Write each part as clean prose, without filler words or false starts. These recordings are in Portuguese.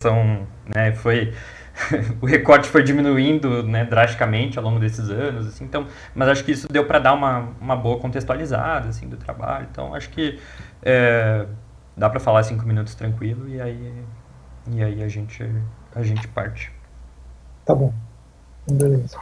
né, o recorte foi diminuindo, né, drasticamente ao longo desses anos, assim, então, mas acho que isso deu para dar uma boa contextualizada, assim, do trabalho. Então, acho que é, dá para falar 5 minutos tranquilo e aí a gente parte. Tá bom, beleza.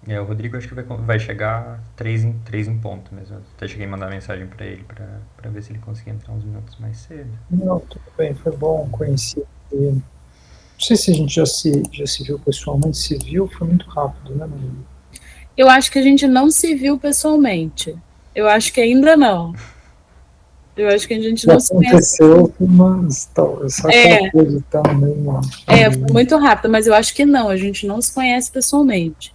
O Rodrigo acho que vai chegar três em ponto mesmo. Eu até cheguei a mandar mensagem para ele para ver se ele conseguia entrar uns minutos mais cedo. Não, tudo bem, foi bom conhecer ele. Não sei se a gente já se viu pessoalmente, se viu, foi muito rápido, né, Maria? Eu acho que a gente não se viu pessoalmente. Eu acho que ainda não. Eu acho que a gente Já não se conhece. aconteceu, mas só aquela É, coisa de estar no mesmo. foi muito rápido, mas eu acho que não, a gente não se conhece pessoalmente.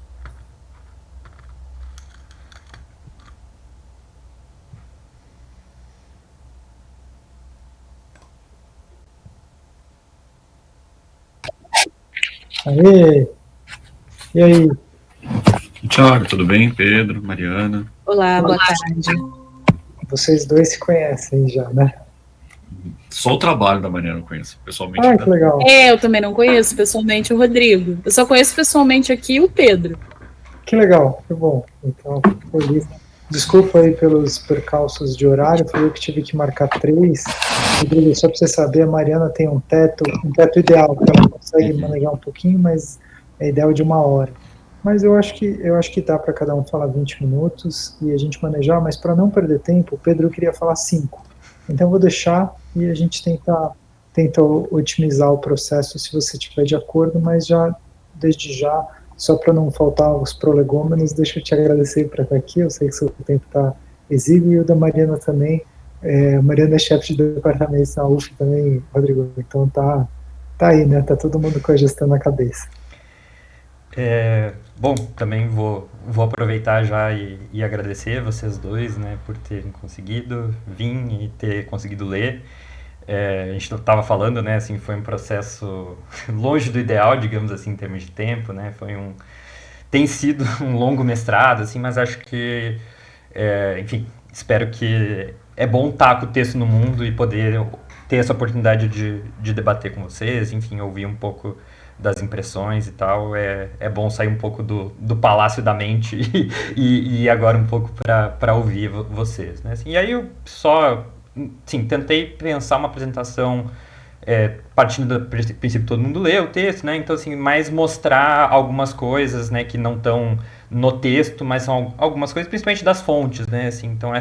Aê! E aí? Tiago, tudo bem? Pedro, Mariana. Olá, boa tarde. Vocês dois se conhecem já, né? Só o trabalho da Mariana eu conheço, pessoalmente. Ah, que legal. Eu também não conheço pessoalmente o Rodrigo. Eu só conheço pessoalmente aqui o Pedro. Que legal, que bom. Então, fico feliz. Desculpa aí pelos percalços de horário, foi eu que tive que marcar 3. Rodrigo, só para você saber, a Mariana tem um teto ideal, que ela consegue manejar um pouquinho, mas é ideal de 1 hora. Mas eu acho que dá para cada um falar 20 minutos e a gente manejar, mas para não perder tempo, o Pedro queria falar 5. Então eu vou deixar e a gente tenta otimizar o processo se você estiver de acordo, mas já, desde já, só para não faltar os prolegômenos, deixa eu te agradecer por estar aqui, eu sei que seu tempo está exíguo, e o da Mariana também. A Mariana é chefe de departamento na UF também, Rodrigo, então tá aí, né? Tá todo mundo com a gestão na cabeça. Bom, também vou aproveitar já e agradecer vocês dois, né, por terem conseguido vir e ter conseguido ler. A gente estava falando, né, assim, foi um processo longe do ideal, digamos assim, em termos de tempo, né, tem sido um longo mestrado, assim, mas acho que, enfim, espero que é bom estar com o texto no mundo e poder ter essa oportunidade de debater com vocês, enfim, ouvir um pouco das impressões e tal. É bom sair um pouco do palácio da mente e ir agora um pouco para ouvir vocês, né? Assim, e aí eu só, sim, tentei pensar uma apresentação partindo do princípio todo mundo lê o texto, né? Então, assim, mais mostrar algumas coisas, né, que não estão no texto, mas são algumas coisas, principalmente das fontes, né? Assim, então,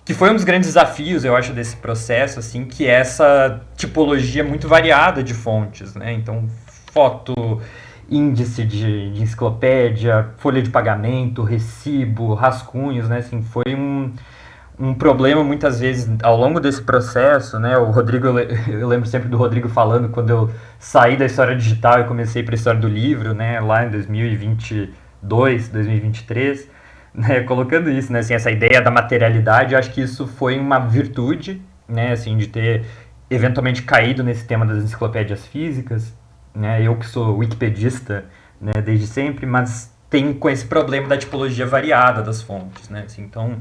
que foi um dos grandes desafios, eu acho, desse processo, assim, que é essa tipologia muito variada de fontes, né? Então, foto, índice de enciclopédia, folha de pagamento, recibo, rascunhos, né? Assim, foi um problema muitas vezes ao longo desse processo, né? O Rodrigo, eu lembro sempre do Rodrigo falando quando eu saí da história digital e comecei para a história do livro, né? Lá em 2022, 2023, né? Colocando isso, né? Assim, essa ideia da materialidade, eu acho que isso foi uma virtude, né? Assim, de ter eventualmente caído nesse tema das enciclopédias físicas, né? Eu que sou wikipedista, né? Desde sempre, mas tem com esse problema da tipologia variada das fontes, né? Assim, então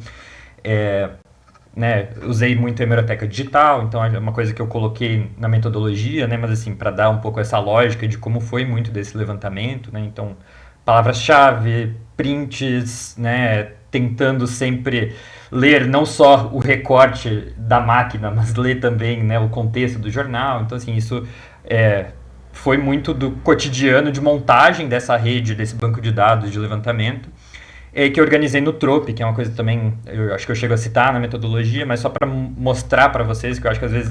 né, usei muito a hemeroteca digital, então é uma coisa que eu coloquei na metodologia, né, mas assim, para dar um pouco essa lógica de como foi muito desse levantamento, né, então palavras-chave, prints, né, tentando sempre ler não só o recorte da máquina, mas ler também, né, o contexto do jornal, então assim, isso foi muito do cotidiano de montagem dessa rede, desse banco de dados de levantamento, que eu organizei no Trope, que é uma coisa também, eu acho que eu chego a citar na metodologia, mas só para mostrar para vocês, que eu acho que às vezes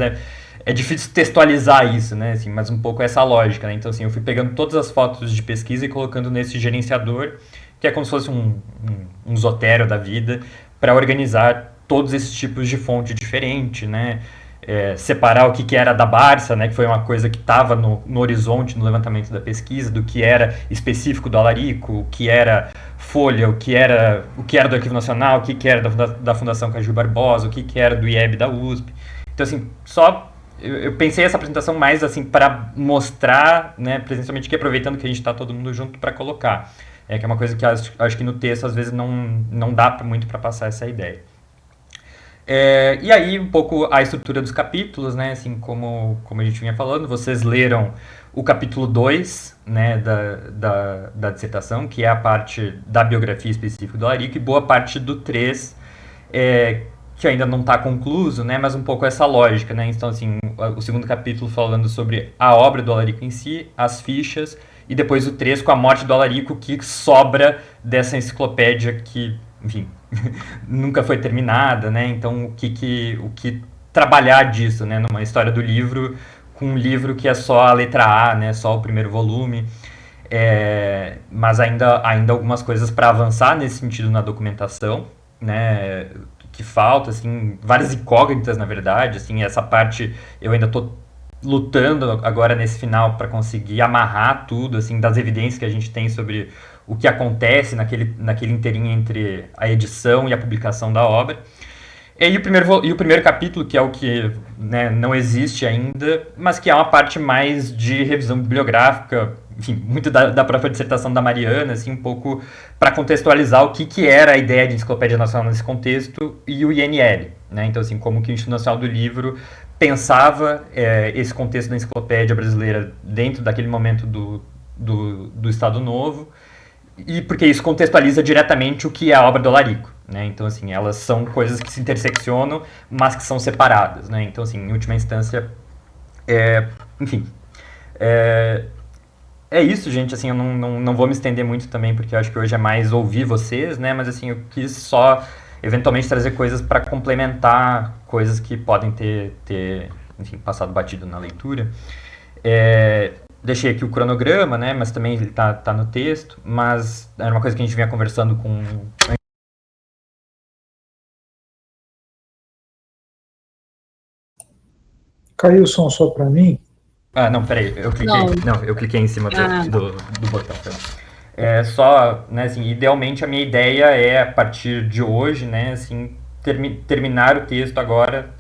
é difícil textualizar isso, né, assim, mas um pouco essa lógica, né, então assim, eu fui pegando todas as fotos de pesquisa e colocando nesse gerenciador, que é como se fosse um Zotero da vida, para organizar todos esses tipos de fonte diferente, né, separar o que era da Barça, né, que foi uma coisa que estava no horizonte no levantamento da pesquisa, do que era específico do Alarico, o que era Folha, o que era do Arquivo Nacional, o que era da Fundação Caju Barbosa, o que era do IEB da USP. Então, assim, eu pensei essa apresentação mais assim para mostrar, né, presencialmente, que aproveitando que a gente está todo mundo junto para colocar. Que é uma coisa que acho que no texto às vezes não dá muito para passar essa ideia. E aí, um pouco a estrutura dos capítulos, né? Assim, como a gente vinha falando, vocês leram o capítulo 2, né, da dissertação, que é a parte da biografia específica do Alarico, e boa parte do 3, que ainda não está concluso, né, mas um pouco essa lógica, né? Então, assim, o segundo capítulo falando sobre a obra do Alarico em si, as fichas, e depois o 3 com a morte do Alarico, que sobra dessa enciclopédia que, enfim, nunca foi terminada, né? Então, o que trabalhar disso, né, numa história do livro, com um livro que é só a letra A, né, só o primeiro volume, mas ainda algumas coisas para avançar nesse sentido na documentação, né, que falta, assim, várias incógnitas, na verdade, assim, essa parte eu ainda estou lutando agora nesse final para conseguir amarrar tudo, assim, das evidências que a gente tem sobre o que acontece naquele inteirinho entre a edição e a publicação da obra. E o primeiro capítulo, que é o que, né, não existe ainda, mas que é uma parte mais de revisão bibliográfica, enfim, muito da própria dissertação da Mariana, assim, um pouco para contextualizar o que era a ideia de Enciclopédia Nacional nesse contexto e o INL, né? Então, assim, como que o Instituto Nacional do Livro pensava esse contexto da enciclopédia brasileira dentro daquele momento do Estado Novo, e porque isso contextualiza diretamente o que é a obra do Alarico, né? Então, assim, elas são coisas que se interseccionam, mas que são separadas, né? Então, assim, em última instância, enfim, é isso, gente. Assim, eu não vou me estender muito também, porque eu acho que hoje é mais ouvir vocês, né? Mas, assim, eu quis só, eventualmente, trazer coisas para complementar coisas que podem ter enfim, passado batido na leitura. Deixei aqui o cronograma, né, mas também ele tá no texto, mas era uma coisa que a gente vinha conversando com... Caiu o som só para mim? Ah, não, peraí, eu cliquei em cima do botão. Só, né, assim, idealmente a minha ideia é, a partir de hoje, né, assim, terminar o texto agora,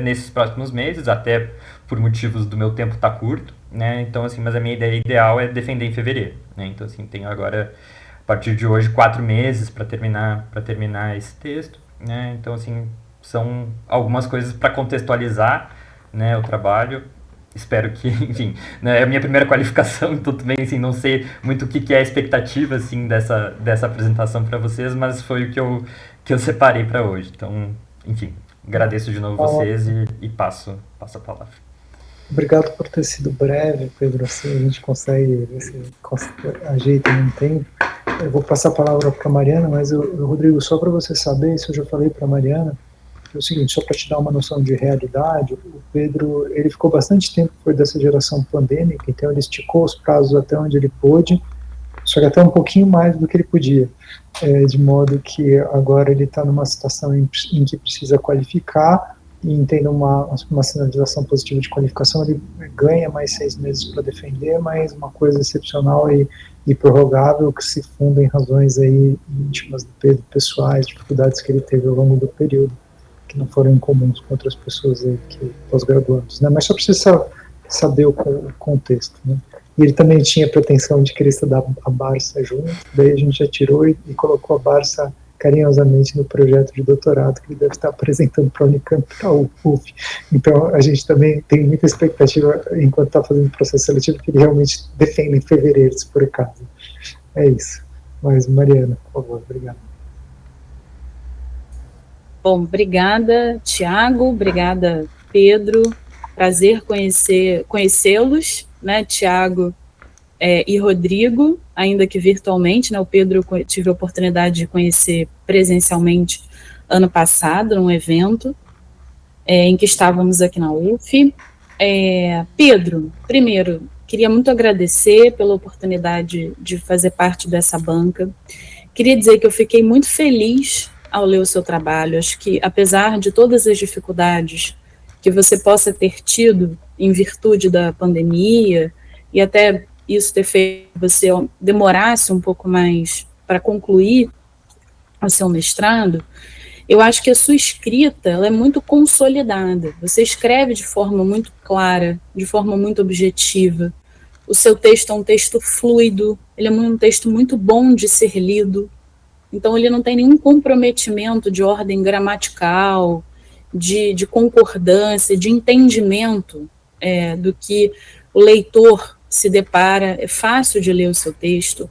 nesses próximos meses, até por motivos do meu tempo tá curto, né? Então, assim, mas a minha ideia ideal é defender em fevereiro, né? Então, assim, tenho agora, a partir de hoje, 4 meses para terminar esse texto, né? Então, assim, são algumas coisas para contextualizar, né, o trabalho. Espero que, enfim, né, é a minha primeira qualificação, então também, assim, não sei muito o que é a expectativa, assim, dessa apresentação para vocês, mas foi o que eu separei para hoje. Então, enfim, agradeço de novo vocês e passo a palavra. Obrigado por ter sido breve, Pedro. Assim a gente consegue ajeita no tempo. Eu vou passar a palavra para a Mariana, mas Rodrigo, só para você saber, isso eu já falei para a Mariana, é o seguinte, só para te dar uma noção de realidade, o Pedro, ele ficou bastante tempo, foi dessa geração pandêmica, então ele esticou os prazos até onde ele pôde, só que até um pouquinho mais do que ele podia, de modo que agora ele está numa situação em que precisa qualificar, e tendo uma sinalização positiva de qualificação, ele ganha mais 6 meses para defender, mas uma coisa excepcional e prorrogável que se funda em razões aí íntimas do Pedro, pessoais, dificuldades que ele teve ao longo do período, que não foram incomuns com outras pessoas aí, pós-graduandos, né? Mas só precisa saber o contexto, né? E ele também tinha pretensão de querer estudar a Barça junto, daí a gente já tirou e colocou a Barça carinhosamente no projeto de doutorado que ele deve estar apresentando para a Unicamp, para a UF. Então, a gente também tem muita expectativa, enquanto está fazendo o processo seletivo, que ele realmente defenda em fevereiro, se por acaso. É isso. Mas, Mariana, por favor, obrigado. Bom, obrigada, Tiago, obrigada, Pedro. Prazer conhecê-los, né, Tiago e Rodrigo, ainda que virtualmente, né? O Pedro eu tive a oportunidade de conhecer presencialmente ano passado, num evento em que estávamos aqui na UF. Pedro, primeiro, queria muito agradecer pela oportunidade de fazer parte dessa banca. Queria dizer que eu fiquei muito feliz ao ler o seu trabalho. Acho que, apesar de todas as dificuldades que você possa ter tido em virtude da pandemia, e até isso ter feito você demorasse um pouco mais para concluir o seu mestrado, eu acho que a sua escrita ela é muito consolidada. Você escreve de forma muito clara, de forma muito objetiva. O seu texto é um texto fluido, ele é um texto muito bom de ser lido. Então, ele não tem nenhum comprometimento de ordem gramatical, de concordância, de entendimento do que o leitor se depara. É fácil de ler o seu texto.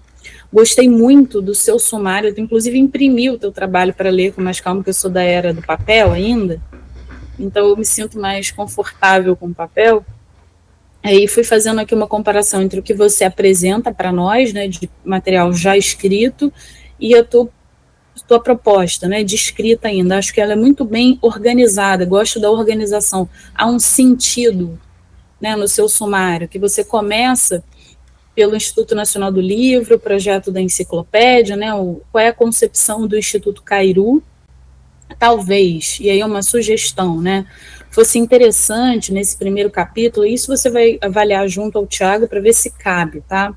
Gostei muito do seu sumário, eu inclusive imprimi o teu trabalho para ler com mais calma, porque eu sou da era do papel ainda, então eu me sinto mais confortável com o papel. Aí fui fazendo aqui uma comparação entre o que você apresenta para nós, né, de material já escrito, e a tua proposta, né, de escrita ainda. Acho que ela é muito bem organizada, gosto da organização. Há um sentido, né, no seu sumário, que você começa pelo Instituto Nacional do Livro, o projeto da enciclopédia, né, qual é a concepção do Instituto Cairu. Talvez, e aí é uma sugestão, né, fosse interessante nesse primeiro capítulo, isso você vai avaliar junto ao Tiago para ver se cabe, tá?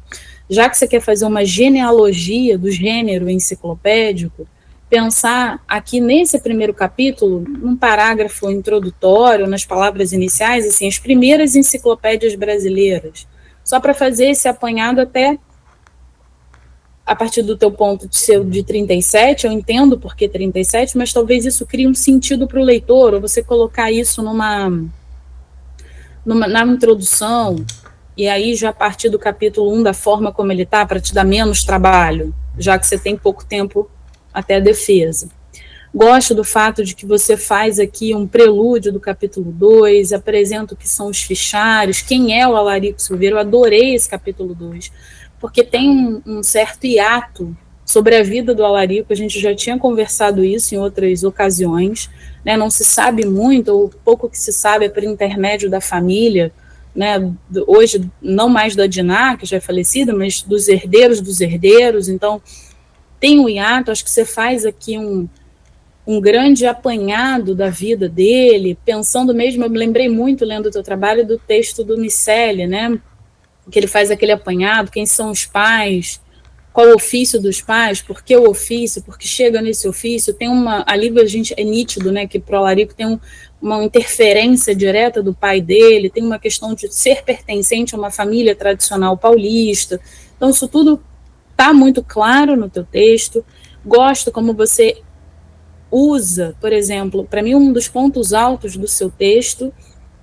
Já que você quer fazer uma genealogia do gênero enciclopédico, pensar aqui nesse primeiro capítulo, num parágrafo introdutório, nas palavras iniciais, assim, as primeiras enciclopédias brasileiras, só para fazer esse apanhado até a partir do teu ponto de ser de 37, eu entendo por que 37, mas talvez isso crie um sentido para o leitor, ou você colocar isso na introdução, e aí já a partir do capítulo 1, da forma como ele está, para te dar menos trabalho, já que você tem pouco tempo até a defesa. Gosto do fato de que você faz aqui um prelúdio do capítulo 2, apresenta o que são os fichários, quem é o Alarico Silveira. Eu adorei esse capítulo 2, porque tem um certo hiato sobre a vida do Alarico. A gente já tinha conversado isso em outras ocasiões, né? Não se sabe muito, ou pouco que se sabe é por intermédio da família, né? Hoje não mais da Diná, que já é falecida, mas dos herdeiros. Então tem um hiato. Acho que você faz aqui um grande apanhado da vida dele, pensando mesmo, eu me lembrei muito, lendo o teu trabalho, do texto do Miceli, né, que ele faz aquele apanhado, quem são os pais, qual o ofício dos pais, por que o ofício, por que chega nesse ofício, tem ali a gente, é nítido, né, que pro Alarico tem uma interferência direta do pai dele, tem uma questão de ser pertencente a uma família tradicional paulista. Então isso tudo está muito claro no teu texto. Gosto como você usa, por exemplo, para mim um dos pontos altos do seu texto,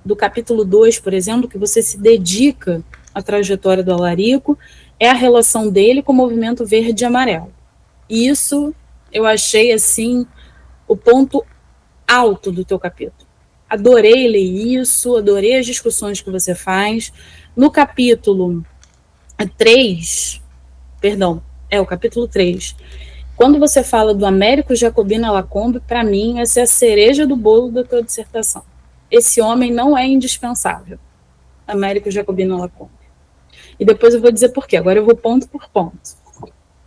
do capítulo 2, por exemplo, que você se dedica à trajetória do Alarico, é a relação dele com o movimento verde e amarelo. E isso eu achei, assim, o ponto alto do teu capítulo. Adorei ler isso, adorei as discussões que você faz. No capítulo 3, o capítulo 3, quando você fala do Américo Jacobino Lacombe, para mim, essa é a cereja do bolo da tua dissertação. Esse homem não é indispensável, Américo Jacobino Lacombe. E depois eu vou dizer por quê. Agora eu vou ponto por ponto.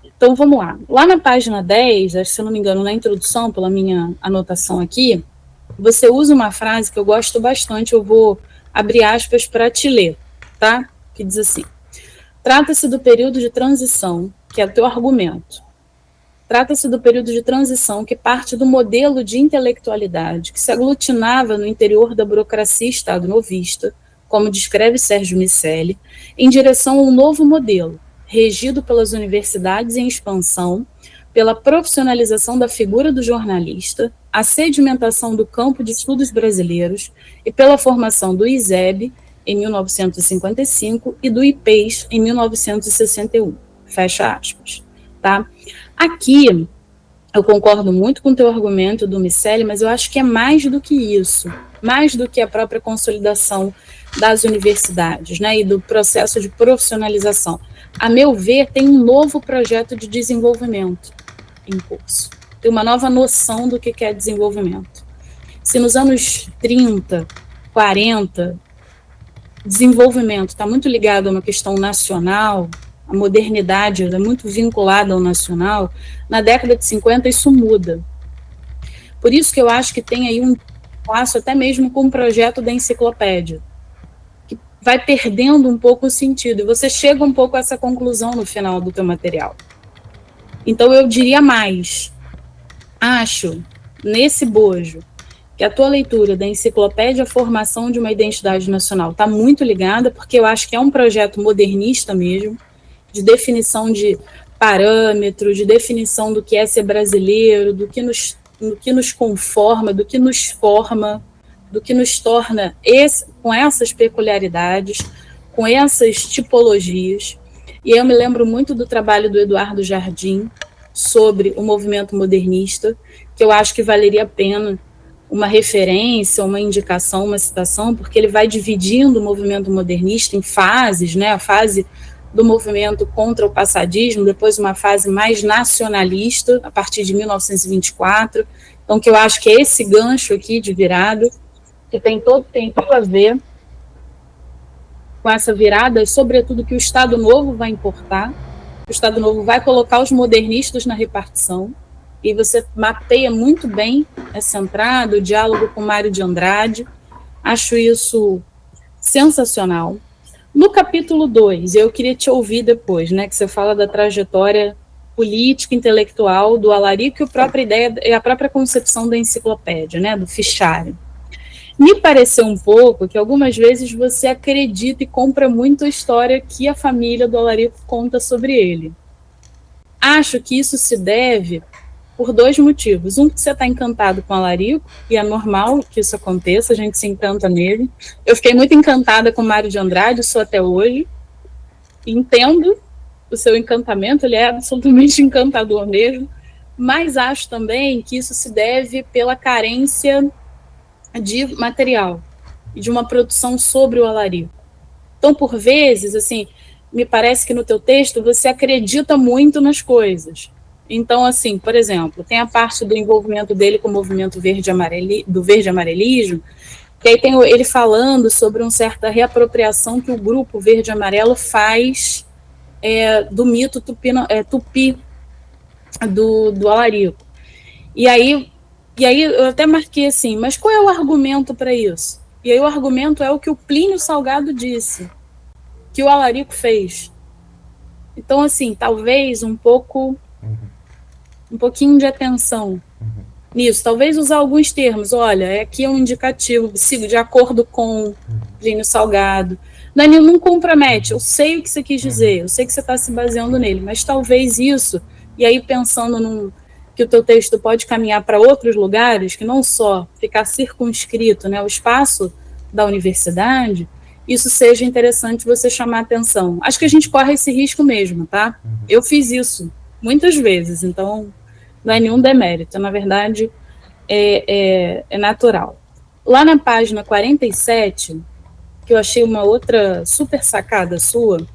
Então, vamos lá. Lá na página 10, acho que, se eu não me engano, na introdução, pela minha anotação aqui, você usa uma frase que eu gosto bastante, eu vou abrir aspas para te ler, tá? Que diz assim: trata-se do período de transição, que é o teu argumento. Trata-se do período de transição que parte do modelo de intelectualidade que se aglutinava no interior da burocracia estado-novista, como descreve Sérgio Miceli, em direção a um novo modelo, regido pelas universidades em expansão, pela profissionalização da figura do jornalista, a sedimentação do campo de estudos brasileiros e pela formação do ISEB, em 1955, e do IPES, em 1961. Fecha aspas. Tá? Aqui, eu concordo muito com o teu argumento do Miceli, mas eu acho que é mais do que isso, mais do que a própria consolidação das universidades, né, e do processo de profissionalização. A meu ver, tem um novo projeto de desenvolvimento em curso, tem uma nova noção do que é desenvolvimento. Se nos anos 30, 40, desenvolvimento está muito ligado a uma questão nacional, a modernidade é muito vinculada ao nacional, na década de 50 isso muda. Por isso que eu acho que tem aí um passo até mesmo com o projeto da enciclopédia, que vai perdendo um pouco o sentido, e você chega um pouco a essa conclusão no final do teu material. Então eu diria mais, acho, nesse bojo, que a tua leitura da enciclopédia, a formação de uma identidade nacional, está muito ligada, porque eu acho que é um projeto modernista mesmo, de definição de parâmetros, de definição do que é ser brasileiro, do que nos no que nos conforma, do que nos forma, do que nos torna com essas peculiaridades, com essas tipologias. E eu me lembro muito do trabalho do Eduardo Jardim sobre o movimento modernista, que eu acho que valeria a pena uma referência, uma indicação, uma citação, porque ele vai dividindo o movimento modernista em fases, né? A fase do movimento contra o passadismo, depois uma fase mais nacionalista, a partir de 1924. Então, que eu acho que é esse gancho aqui de virada, que tem tudo a ver com essa virada, sobretudo que o Estado Novo vai importar, o Estado Novo vai colocar os modernistas na repartição, e você mapeia muito bem essa entrada, o diálogo com Mário de Andrade, acho isso sensacional. No capítulo 2, eu queria te ouvir depois, né, que você fala da trajetória política, intelectual do Alarico e a própria ideia e a própria concepção da enciclopédia, né, do fichário. Me pareceu um pouco que algumas vezes você acredita e compra muito a história que a família do Alarico conta sobre ele. Acho que isso se deve por dois motivos. Um, que você está encantado com o Alarico, e é normal que isso aconteça, a gente se encanta nele. Eu fiquei muito encantada com o Mário de Andrade, sou até hoje. Entendo o seu encantamento, ele é absolutamente encantador mesmo, mas acho também que isso se deve pela carência de material e de uma produção sobre o Alarico. Então, por vezes, assim, me parece que no teu texto você acredita muito nas coisas. Então, assim, por exemplo, tem a parte do envolvimento dele com o movimento do verde-amarelismo, que aí tem ele falando sobre uma certa reapropriação que o grupo verde-amarelo faz do mito tupi do Alarico. E aí eu até marquei assim, mas qual é o argumento para isso? E aí o argumento é o que o Plínio Salgado disse, que o Alarico fez. Então, assim, talvez um pouquinho de atenção nisso, talvez usar alguns termos, olha, aqui é um indicativo, sigo de acordo com Plínio Salgado. Danilo, não compromete, eu sei o que você quis dizer, eu sei que você está se baseando nele, mas talvez isso, e aí pensando que o teu texto pode caminhar para outros lugares, que não só ficar circunscrito, né, o espaço da universidade, isso seja interessante você chamar atenção. Acho que a gente corre esse risco mesmo, tá? Eu fiz isso muitas vezes, então não é nenhum demérito, na verdade é natural. Lá na página 47, que eu achei uma outra super sacada sua,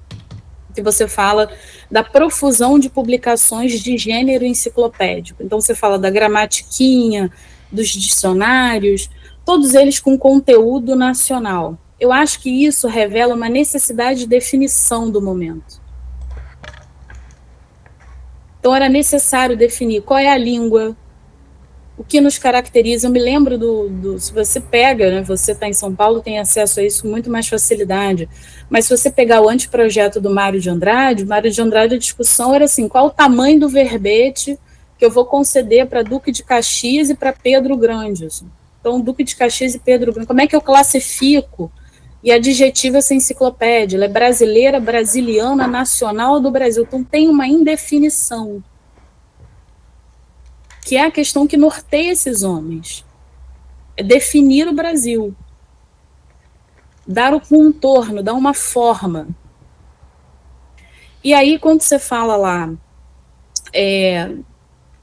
que você fala da profusão de publicações de gênero enciclopédico. Então você fala da gramatiquinha, dos dicionários, todos eles com conteúdo nacional. Eu acho que isso revela uma necessidade de definição do momento. Então era necessário definir qual é a língua, o que nos caracteriza. Eu me lembro se você pega, né, você está em São Paulo, tem acesso a isso com muito mais facilidade, mas se você pegar o anteprojeto do Mário de Andrade, a discussão era assim, qual o tamanho do verbete que eu vou conceder para Duque de Caxias e para Pedro Grande. Assim. Então, Duque de Caxias e Pedro Grande, como é que eu classifico e adjetivo essa enciclopédia? Ela é brasileira, brasiliana, nacional do Brasil. Então, tem uma indefinição, que é a questão que norteia esses homens. É definir o Brasil. Dar o contorno, dar uma forma. E aí, quando você fala lá,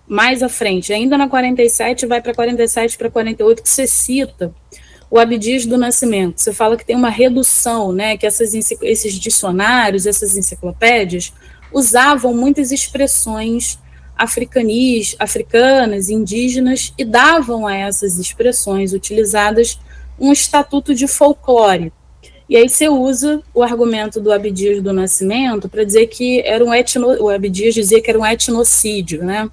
mais à frente, ainda na 47, vai para 47, para 48, que você cita o Abdias do Nascimento. Você fala que tem uma redução, né, que esses dicionários, essas enciclopédias, usavam muitas expressões africanas, indígenas, e davam a essas expressões utilizadas um estatuto de folclore. E aí você usa o argumento do Abdias do Nascimento para dizer que era o Abdias dizia que era um etnocídio, né?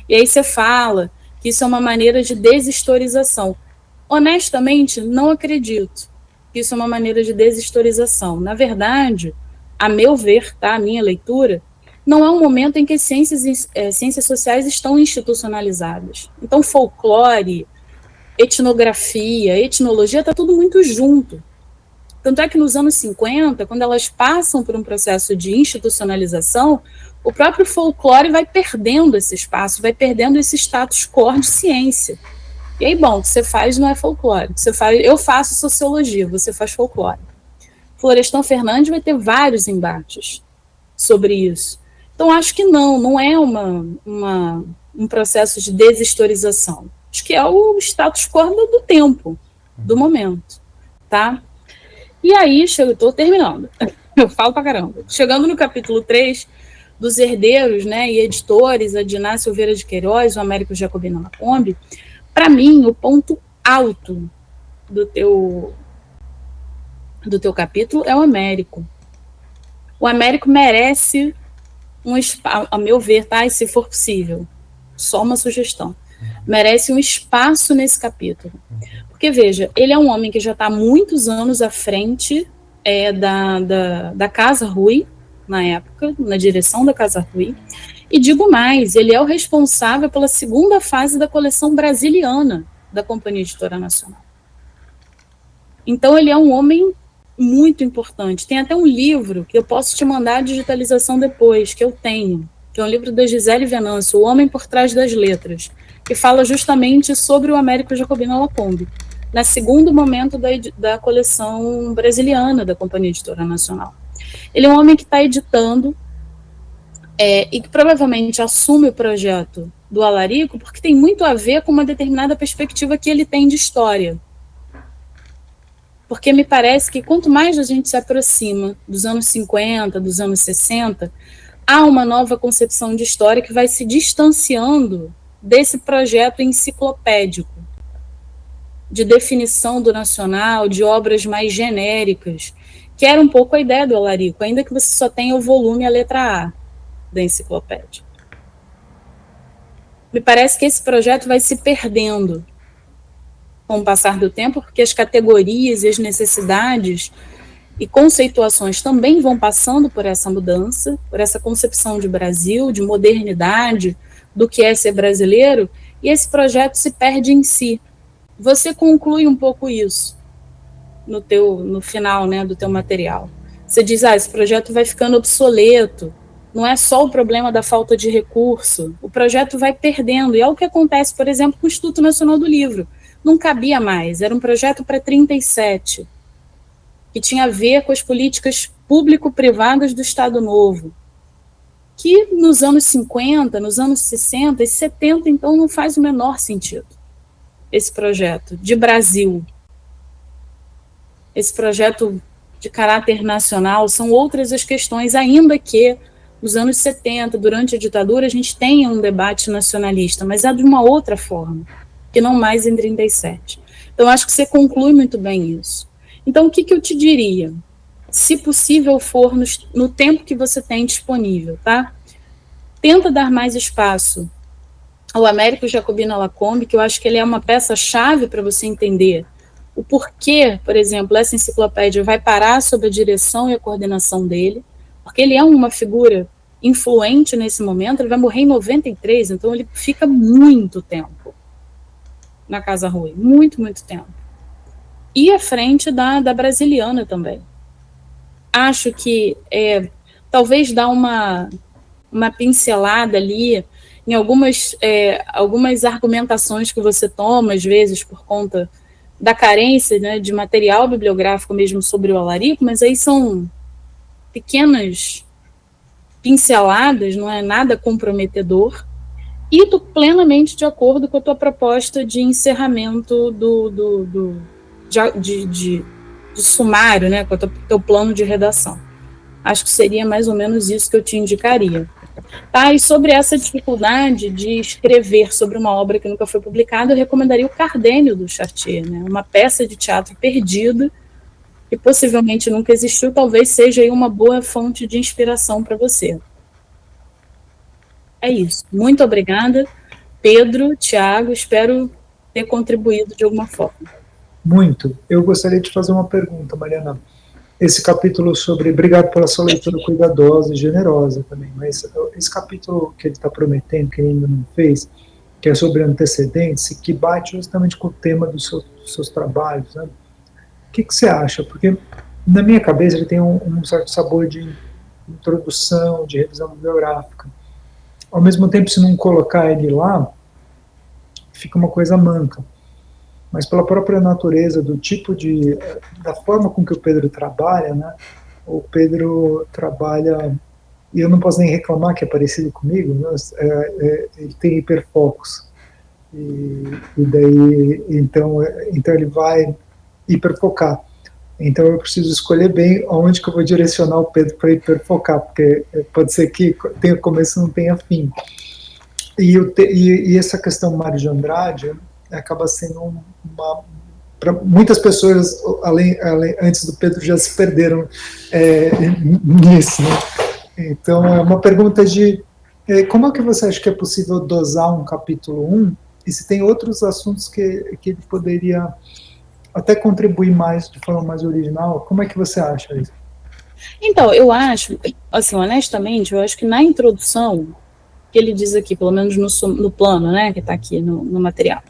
E aí você fala que isso é uma maneira de deshistorização. Honestamente, não acredito que isso é uma maneira de deshistorização. Na verdade, a meu ver, tá, a minha leitura, não é um momento em que as ciências sociais estão institucionalizadas. Então, folclore, etnografia, etnologia, está tudo muito junto. Tanto é que nos anos 50, quando elas passam por um processo de institucionalização, o próprio folclore vai perdendo esse espaço, vai perdendo esse status quo de ciência. E aí, bom, o que você faz não é folclore. Eu faço sociologia, você faz folclore. Florestan Fernandes vai ter vários embates sobre isso. Então, acho que não é um processo de deshistorização. Acho que é o status quo do tempo, do momento, tá? E aí, estou terminando. Eu falo pra caramba. Chegando no capítulo 3, dos herdeiros, né, e editores, a Diná Silveira de Queiroz, o Américo Jacobino Lacombe, para mim, o ponto alto do teu capítulo é o Américo. O Américo merece um espaço, a meu ver, tá? E se for possível, só uma sugestão, merece um espaço nesse capítulo. Porque, veja, ele é um homem que já está há muitos anos à frente da Casa Rui, na época, na direção da Casa Rui, e digo mais, ele é o responsável pela segunda fase da coleção brasiliana da Companhia Editora Nacional. Então, ele é um homem muito importante. Tem até um livro que eu posso te mandar a digitalização depois, que eu tenho, que é um livro da Gisele Venâncio, O Homem por Trás das Letras, que fala justamente sobre o Américo Jacobino Lacombe, no segundo momento da coleção brasiliana da Companhia Editora Nacional. Ele é um homem que está editando e que provavelmente assume o projeto do Alarico porque tem muito a ver com uma determinada perspectiva que ele tem de história. Porque me parece que quanto mais a gente se aproxima dos anos 50, dos anos 60, há uma nova concepção de história que vai se distanciando desse projeto enciclopédico, de definição do nacional, de obras mais genéricas, que era um pouco a ideia do Alarico, ainda que você só tenha o volume e a letra A da enciclopédia. Me parece que esse projeto vai se perdendo com o passar do tempo, porque as categorias e as necessidades e conceituações também vão passando por essa mudança, por essa concepção de Brasil, de modernidade, do que é ser brasileiro, e esse projeto se perde em si. Você conclui um pouco isso no final, né, do teu material. Você diz, esse projeto vai ficando obsoleto, não é só o problema da falta de recurso, o projeto vai perdendo, e é o que acontece, por exemplo, com o Instituto Nacional do Livro. Não cabia mais, era um projeto para 37, que tinha a ver com as políticas público-privadas do Estado Novo, que nos anos 50, nos anos 60 e 70, então, não faz o menor sentido. Esse projeto de Brasil, esse projeto de caráter nacional, são outras as questões, ainda que nos anos 70, durante a ditadura, a gente tenha um debate nacionalista, mas é de uma outra forma, que não mais em 37. Então, acho que você conclui muito bem isso. Então, o que eu te diria? Se possível for no tempo que você tem disponível, tá? Tenta dar mais espaço ao Américo Jacobino Lacombe, que eu acho que ele é uma peça-chave para você entender o porquê, por exemplo, essa enciclopédia vai parar sob a direção e a coordenação dele, porque ele é uma figura influente nesse momento, ele vai morrer em 93, então ele fica muito tempo na Casa Rui, muito, muito tempo. E à frente da Brasiliana também. Acho que talvez dá uma pincelada ali em algumas argumentações que você toma, às vezes, por conta da carência, né, de material bibliográfico mesmo sobre o Alarico, mas aí são pequenas pinceladas, não é nada comprometedor, e estou plenamente de acordo com a tua proposta de encerramento de sumário, né, com o teu plano de redação. Acho que seria mais ou menos isso que eu te indicaria. Tá? E sobre essa dificuldade de escrever sobre uma obra que nunca foi publicada, eu recomendaria o Cardênio do Chartier, né? Uma peça de teatro perdida, que possivelmente nunca existiu, talvez seja aí uma boa fonte de inspiração para você. É isso. Muito obrigada, Pedro, Tiago, espero ter contribuído de alguma forma. Muito. Eu gostaria de fazer uma pergunta, Mariana. Esse capítulo sobre... Obrigado pela sua leitura cuidadosa e generosa também, mas esse capítulo que ele está prometendo, que ele ainda não fez, que é sobre antecedentes, que bate justamente com o tema dos seus trabalhos, né? O que você acha? Porque na minha cabeça ele tem um certo sabor de introdução, de revisão bibliográfica. Ao mesmo tempo, se não colocar ele lá, fica uma coisa manca. Mas pela própria natureza do tipo da forma com que o Pedro trabalha, né? O Pedro trabalha, e eu não posso nem reclamar que é parecido comigo, mas ele tem hiperfocos. E daí, então ele vai hiperfocar. Então eu preciso escolher bem onde que eu vou direcionar o Pedro para hiperfocar, porque pode ser que tenha começo e não tenha fim. E essa questão Mário de Andrade acaba sendo para muitas pessoas, antes do Pedro, já se perderam nisso, né? Então é uma pergunta de como é que você acha que é possível dosar um capítulo 1, e se tem outros assuntos que ele poderia até contribuir mais, de forma mais original. Como é que você acha isso? Então, eu acho, assim, honestamente, eu acho que na introdução, que ele diz aqui, pelo menos no plano, né, que está aqui no material,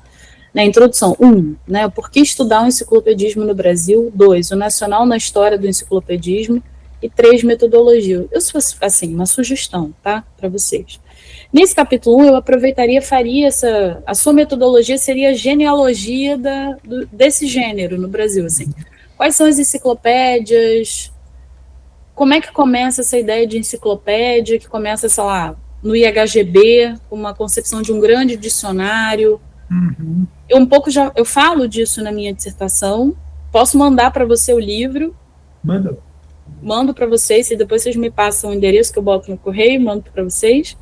na introdução, 1, né, por que estudar o enciclopedismo no Brasil, 2, o nacional na história do enciclopedismo, e 3, metodologia. Eu, se fosse, assim, uma sugestão, tá, para vocês. Nesse capítulo 1, eu aproveitaria, faria a sua metodologia seria a genealogia desse gênero no Brasil, assim. Quais são as enciclopédias? Como é que começa essa ideia de enciclopédia, que começa, sei lá, no IHGB, com uma concepção de um grande dicionário. Uhum. Eu falo disso na minha dissertação, posso mandar para você o livro. Mando para vocês, e depois vocês me passam o endereço que eu boto no correio, mando para vocês.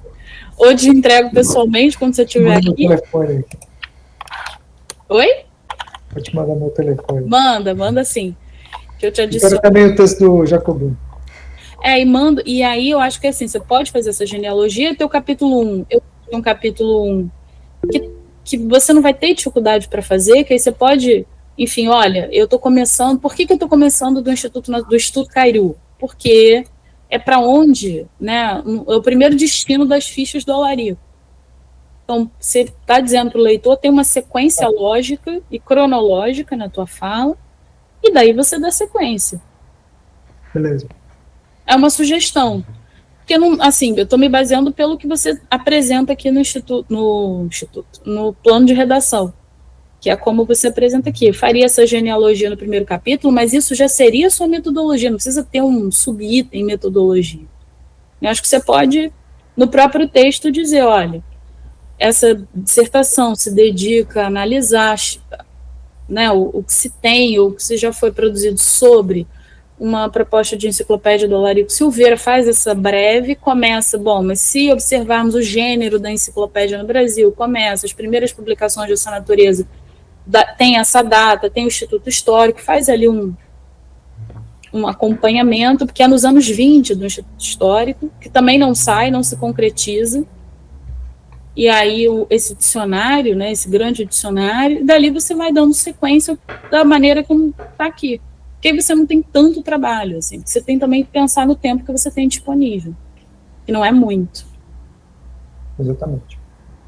Ou te entrego pessoalmente, quando você estiver aqui. Telefone. Oi? Vou te mandar meu telefone. Manda sim. Que eu te adiciono. Quero também o texto do Jacobin. E aí eu acho que assim, você pode fazer essa genealogia, teu capítulo 1, eu tenho um capítulo 1 que você não vai ter dificuldade para fazer, que aí você pode, enfim, olha, eu estou começando, por que eu estou começando do Instituto Cairu? Porque é para onde, né, é o primeiro destino das fichas do Alarico. Então, você está dizendo para o leitor, tem uma sequência lógica e cronológica na tua fala, e daí você dá sequência. Beleza. É uma sugestão. Porque, não, assim, eu estou me baseando pelo que você apresenta aqui no plano de redação, que é como você apresenta aqui. Eu faria essa genealogia no primeiro capítulo, mas isso já seria a sua metodologia, não precisa ter um subitem metodologia. Eu acho que você pode, no próprio texto, dizer, olha, essa dissertação se dedica a analisar, né, o que se tem, ou o que se já foi produzido sobre uma proposta de enciclopédia do Alarico Silveira, faz essa breve, começa, bom, mas se observarmos o gênero da enciclopédia no Brasil, começa, as primeiras publicações dessa natureza, tem essa data, tem o Instituto Histórico, faz ali um acompanhamento, porque é nos anos 20 do Instituto Histórico, que também não sai, não se concretiza, e aí esse dicionário, né, esse grande dicionário, dali você vai dando sequência da maneira como está aqui. Porque aí você não tem tanto trabalho, assim. Você tem também que pensar no tempo que você tem disponível, que não é muito. Exatamente.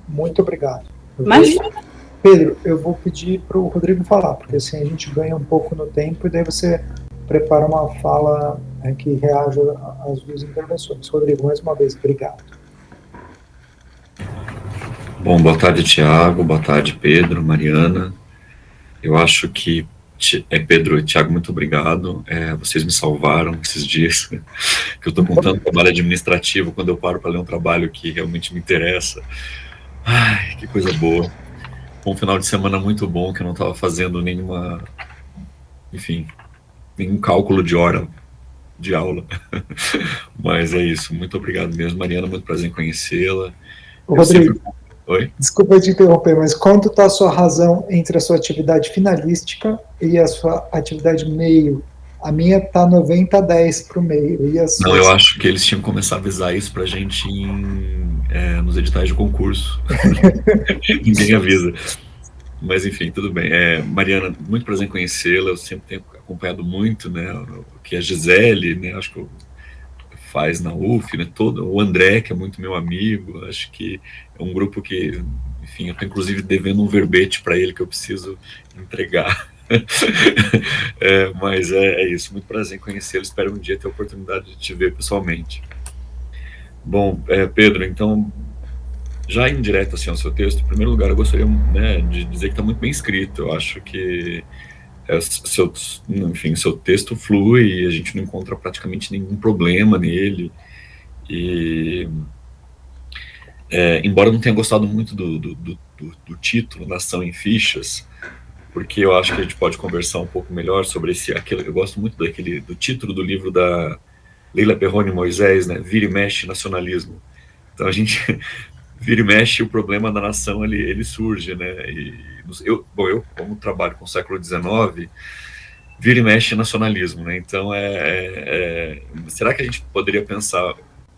Muito obrigado. Imagina. Pedro, eu vou pedir para o Rodrigo falar, porque assim a gente ganha um pouco no tempo e daí você prepara uma fala que reaja às duas intervenções. Rodrigo, mais uma vez, obrigado. Bom, boa tarde, Tiago, boa tarde, Pedro, Mariana. Eu acho que Pedro e Tiago, muito obrigado. Vocês me salvaram esses dias, que eu estou com tanto trabalho administrativo, quando eu paro para ler um trabalho que realmente me interessa. Ai, que coisa boa. Um final de semana muito bom, que eu não estava fazendo nenhum cálculo de hora de aula. Mas é isso, muito obrigado mesmo, Mariana, muito prazer em conhecê-la. Rodrigo, Oi? Desculpa te interromper, mas quanto está a sua razão entre a sua atividade finalística e a sua atividade meio? A minha está 90-10 para o meio. E Não, eu acho que eles tinham que começar a avisar isso para a gente nos editais de concurso. Ninguém avisa. Mas, enfim, tudo bem. Mariana, muito prazer em conhecê-la. Eu sempre tenho acompanhado muito, né, o que a Gisele, né, acho que faz na UF, né, o André, que é muito meu amigo. Acho que é um grupo que, enfim, eu estou inclusive devendo um verbete para ele que eu preciso entregar. Mas é isso, muito prazer em conhecê-lo, espero um dia ter a oportunidade de te ver pessoalmente. Bom, Pedro, então, já indo direto assim, ao seu texto, em primeiro lugar eu gostaria, né, de dizer que está muito bem escrito. Eu acho que seu texto flui e a gente não encontra praticamente nenhum problema nele. E embora eu não tenha gostado muito do título, Nação em Fichas, porque eu acho que a gente pode conversar um pouco melhor sobre eu gosto muito do título do livro da Leila Perrone Moisés, né, Vira e Mexe Nacionalismo. Então a gente vira e mexe, o problema da nação ele surge, né? Eu como trabalho com o século XIX, vira e mexe nacionalismo, né? Então será que a gente poderia pensar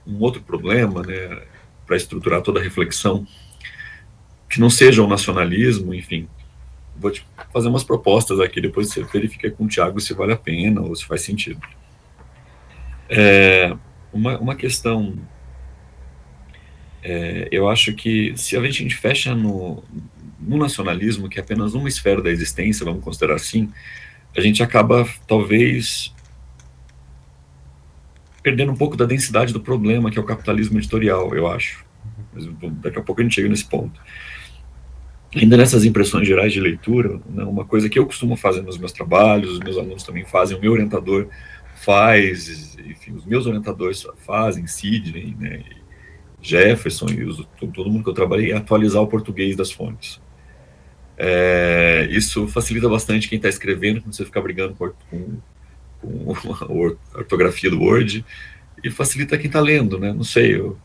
um outro problema, né, para estruturar toda a reflexão que não seja o nacionalismo? Enfim, vou te fazer umas propostas aqui, depois você verifica com o Thiago se vale a pena ou se faz sentido. Uma questão, eu acho que se a gente fecha no nacionalismo, que é apenas uma esfera da existência, vamos considerar assim, a gente acaba, talvez, perdendo um pouco da densidade do problema, que é o capitalismo editorial, eu acho. Mas daqui a pouco a gente chega nesse ponto. Ainda nessas impressões gerais de leitura, né, uma coisa que eu costumo fazer nos meus trabalhos, os meus alunos também fazem, o meu orientador faz, enfim, os meus orientadores fazem, Sidney, né, Jefferson e todo mundo que eu trabalhei, é atualizar o português das fontes. Isso facilita bastante quem está escrevendo, quando você ficar brigando com a ortografia do Word, e facilita quem está lendo, né? Não sei, eu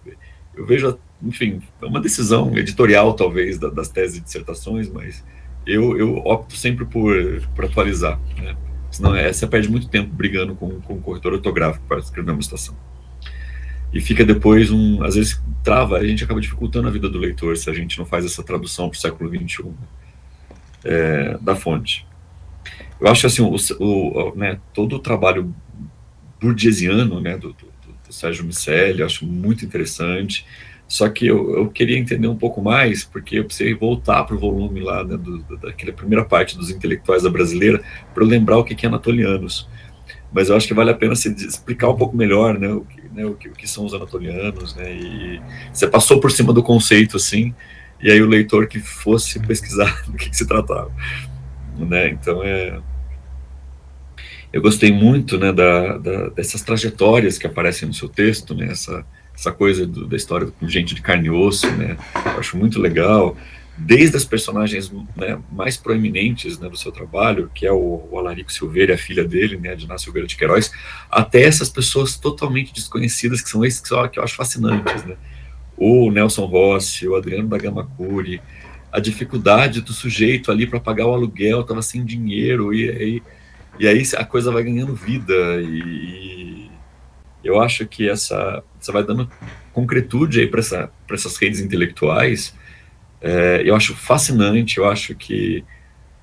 vejo, enfim, é uma decisão editorial, talvez, das teses e dissertações, mas eu opto sempre por atualizar, né? Senão você perde muito tempo brigando com o corretor ortográfico para escrever uma citação. E fica depois, às vezes trava, a gente acaba dificultando a vida do leitor se a gente não faz essa tradução para o século XXI da fonte. Eu acho assim, né, todo o trabalho burgesiano, né, do Sérgio Miceli, eu acho muito interessante, só que eu queria entender um pouco mais, porque eu precisei voltar para o volume lá, né, daquela primeira parte dos intelectuais da brasileira, para eu lembrar o que é anatolianos. Mas eu acho que vale a pena se explicar um pouco melhor, né, o que são os anatolianos, né, e você passou por cima do conceito, assim, e aí o leitor que fosse pesquisar do que se tratava, né, então eu gostei muito, né, dessas trajetórias que aparecem no seu texto, né, essa coisa da história com gente de carne e osso, né, eu acho muito legal, desde as personagens, né, mais proeminentes, né, do seu trabalho, que é o Alarico Silveira e a filha dele, né, Diná Silveira de Queiroz, até essas pessoas totalmente desconhecidas, que são esses que eu acho fascinantes, né, o Nelson Rossi, o Adriano da Gama Curi, a dificuldade do sujeito ali para pagar o aluguel, estava sem dinheiro, e aí a coisa vai ganhando vida, e eu acho que você vai dando concretude aí para essas redes intelectuais. Eu acho fascinante, eu acho que,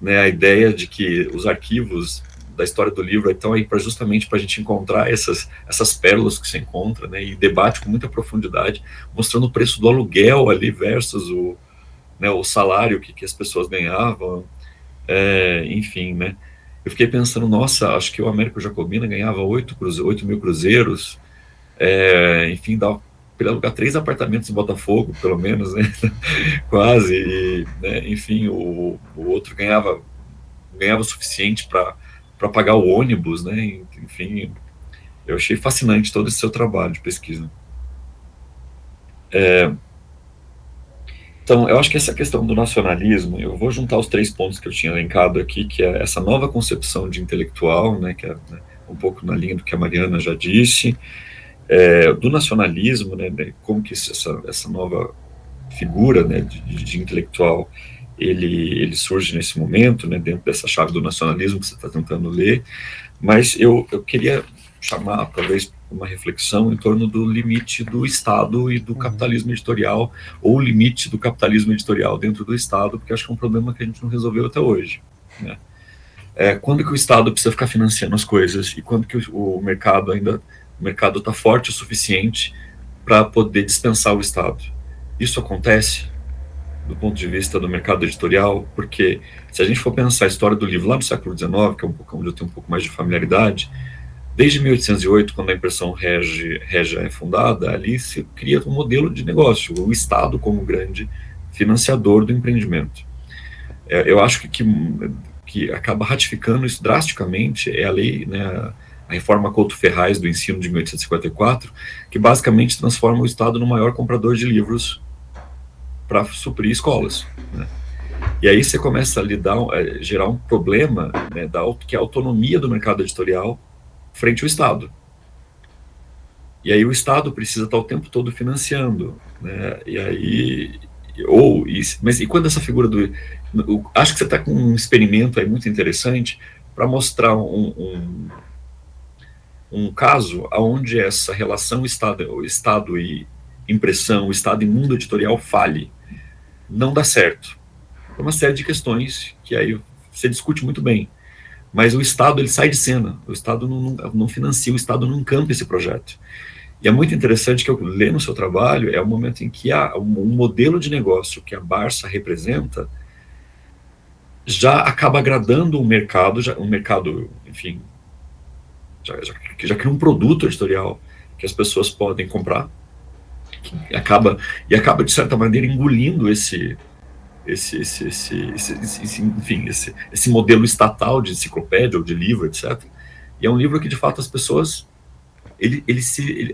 né, a ideia de que os arquivos da história do livro estão aí justamente para a gente encontrar essas pérolas que se encontra, né, e debate com muita profundidade, mostrando o preço do aluguel ali versus o salário que as pessoas ganhavam, enfim, né. Eu fiquei pensando, nossa, acho que o Américo Jacobina ganhava 8 mil cruzeiros, enfim, dava para alugar 3 apartamentos em Botafogo, pelo menos, né? Quase, e, né, enfim, o outro ganhava o suficiente para pagar o ônibus, né? Enfim, eu achei fascinante todo esse seu trabalho de pesquisa. Então, eu acho que essa questão do nacionalismo, eu vou juntar os 3 pontos que eu tinha elencado aqui, que é essa nova concepção de intelectual, né, que é, né, um pouco na linha do que a Mariana já disse, do nacionalismo, né, como que essa nova figura, né, de intelectual, ele surge nesse momento, né, dentro dessa chave do nacionalismo que você está tentando ler, mas eu queria chamar, talvez, uma reflexão em torno do limite do Estado e do capitalismo editorial, ou o limite do capitalismo editorial dentro do Estado, porque acho que é um problema que a gente não resolveu até hoje, né. Quando que o Estado precisa ficar financiando as coisas, e quando que o mercado está forte o suficiente para poder dispensar o Estado? Isso acontece? do ponto de vista do mercado editorial, porque se a gente for pensar a história do livro lá no século XIX, que é um pouco onde eu tenho um pouco mais de familiaridade, desde 1808, quando a impressão régia é fundada, ali se cria um modelo de negócio, o Estado como grande financiador do empreendimento. Eu acho que acaba ratificando isso drasticamente é a lei, né, a reforma Couto-Ferraz do ensino de 1854, que basicamente transforma o Estado no maior comprador de livros para suprir escolas, né? E aí você começa a gerar um problema, né, que é a autonomia do mercado editorial frente ao Estado. E aí o Estado precisa estar o tempo todo financiando, né? E aí, mas quando essa figura acho que você está com um experimento aí muito interessante para mostrar um caso onde essa relação Estado e impressão, Estado e mundo editorial falhe. Não dá certo. É uma série de questões que aí você discute muito bem. Mas o Estado, ele sai de cena. O Estado não financia, o Estado não encampa esse projeto. E é muito interessante que eu leio no seu trabalho, é o momento em que um modelo de negócio que a Barça representa já acaba agradando um mercado, enfim, já cria um produto editorial que as pessoas podem comprar, que acaba, de certa maneira, engolindo esse modelo estatal de enciclopédia ou de livro, etc. E é um livro que, de fato, as pessoas...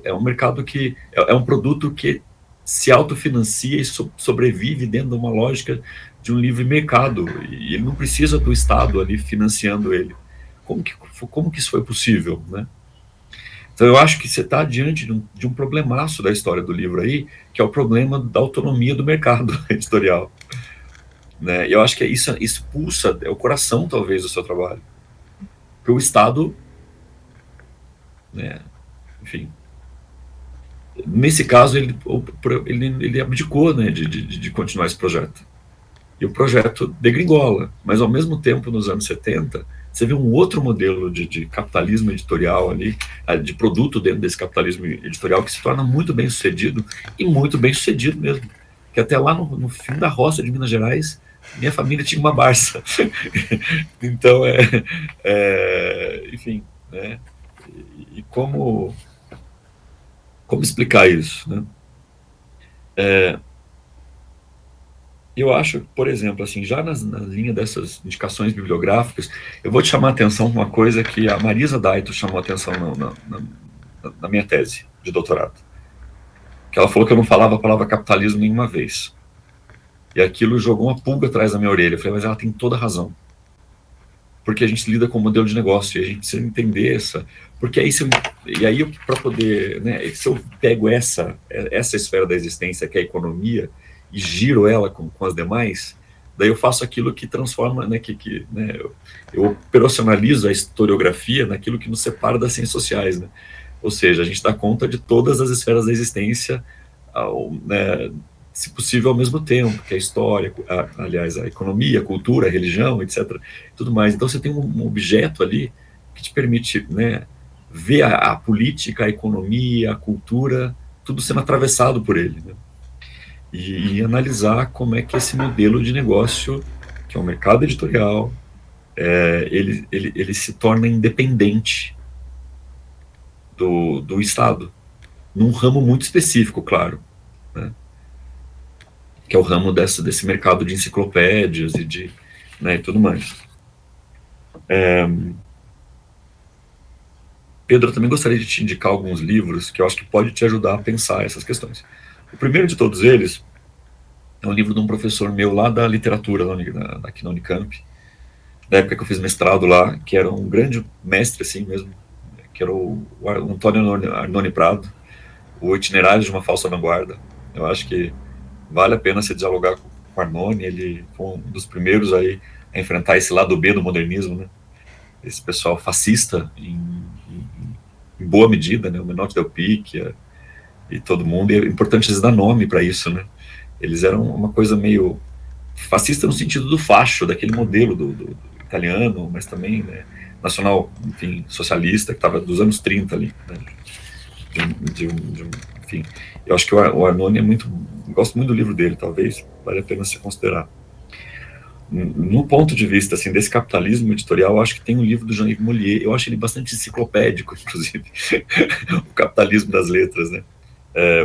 é um mercado que... É um produto que se autofinancia e sobrevive dentro de uma lógica de um livre mercado. E ele não precisa do Estado ali financiando ele. Como que isso foi possível, né? Então, eu acho que você está diante de um problemaço da história do livro aí, que é o problema da autonomia do mercado editorial. Né? E eu acho que isso pulsa, é o coração, talvez, do seu trabalho. Porque o Estado, né, enfim, nesse caso, ele abdicou, né, de continuar esse projeto. E o projeto degringola. Mas, ao mesmo tempo, nos anos 70, você vê um outro modelo de capitalismo editorial ali, de produto dentro desse capitalismo editorial, que se torna muito bem sucedido, e muito bem sucedido mesmo. Que até lá no fim da roça de Minas Gerais, minha família tinha uma Barça. Então, enfim, né? E como explicar isso, né? Eu acho, por exemplo, assim, já na linha dessas indicações bibliográficas, eu vou te chamar a atenção para uma coisa que a Marisa Daito chamou a atenção na minha tese de doutorado. Que ela falou que eu não falava a palavra capitalismo nenhuma vez. E aquilo jogou uma pulga atrás da minha orelha. Eu falei, mas ela tem toda a razão. Porque a gente lida com o modelo de negócio e a gente precisa entender essa... Porque aí, para poder... Né, se eu pego essa esfera da existência, que é a economia, e giro ela com as demais, daí eu faço aquilo que transforma... Né, né, eu operacionalizo a historiografia naquilo que nos separa das ciências sociais. Né? Ou seja, a gente dá conta de todas as esferas da existência, né, se possível ao mesmo tempo, que é a história, aliás, a economia, a cultura, a religião, etc. Tudo mais. Então você tem um objeto ali que te permite, né, ver a política, a economia, a cultura, tudo sendo atravessado por ele. Né? E analisar como é que esse modelo de negócio, que é o mercado editorial, ele se torna independente do Estado, num ramo muito específico, claro, né? Que é o ramo desse mercado de enciclopédias né, e tudo mais. Pedro, eu também gostaria de te indicar alguns livros que eu acho que pode te ajudar a pensar essas questões. O primeiro de todos eles é um livro de um professor meu lá da literatura, aqui na Unicamp, da época que eu fiz mestrado lá, que era um grande mestre, assim mesmo, que era o Antônio Arnone Prado, O Itinerário de uma Falsa Vanguarda. Eu acho que vale a pena você dialogar com o Arnone, ele foi um dos primeiros aí a enfrentar esse lado B do modernismo, né? Esse pessoal fascista, em boa medida, né? O Menotti Del Picchia e todo mundo, e é importante eles dar nome para isso, né? Eles eram uma coisa meio fascista no sentido do facho, daquele modelo do italiano, mas também, né, nacional, enfim, socialista, que estava dos anos 30 ali, né? enfim. Eu acho que o Arnone é muito... Gosto muito do livro dele, talvez vale a pena se considerar. No ponto de vista assim, desse capitalismo editorial, eu acho que tem um livro do Jean-Yves Mollier, eu acho ele bastante enciclopédico, inclusive, o Capitalismo das Letras, né?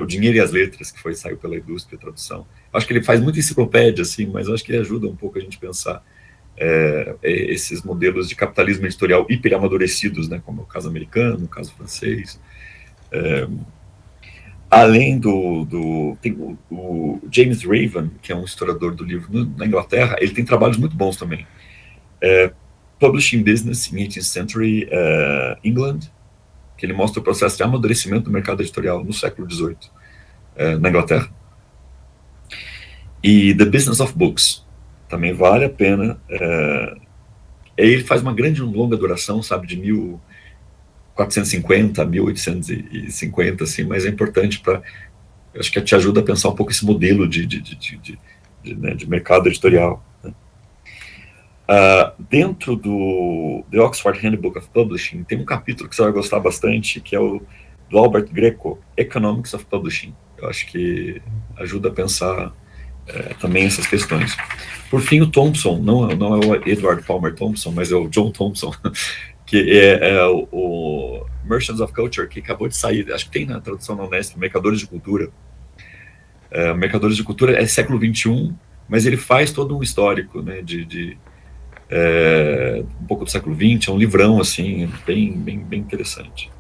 O Dinheiro e as Letras, que saiu pela Indústria, a tradução. Eu acho que ele faz muita enciclopédia, assim, mas eu acho que ele ajuda um pouco a gente pensar esses modelos de capitalismo editorial hiperamadurecidos, né? Como é o caso americano, o caso francês. Além tem o James Raven, que é um historiador do livro na Inglaterra, ele tem trabalhos muito bons também. Publishing Business in 18th Century England, que ele mostra o processo de amadurecimento do mercado editorial no século XVIII, na Inglaterra. E The Business of Books, também vale a pena. Ele faz uma grande longa duração, sabe, de 1450 a 1850, assim, mas é importante acho que te ajuda a pensar um pouco esse modelo de mercado editorial, né? Dentro do The Oxford Handbook of Publishing, tem um capítulo que você vai gostar bastante, que é o do Albert Greco, Economics of Publishing. Eu acho que ajuda a pensar também essas questões. Por fim, o Thompson, não é o Edward Palmer Thompson, mas é o John Thompson, que é o Merchants of Culture, que acabou de sair, acho que tem na tradução na Unesp, Mercadores de Cultura. Mercadores de Cultura é século XXI, mas ele faz todo um histórico, né, um pouco do século XX, é um livrão, assim, bem interessante.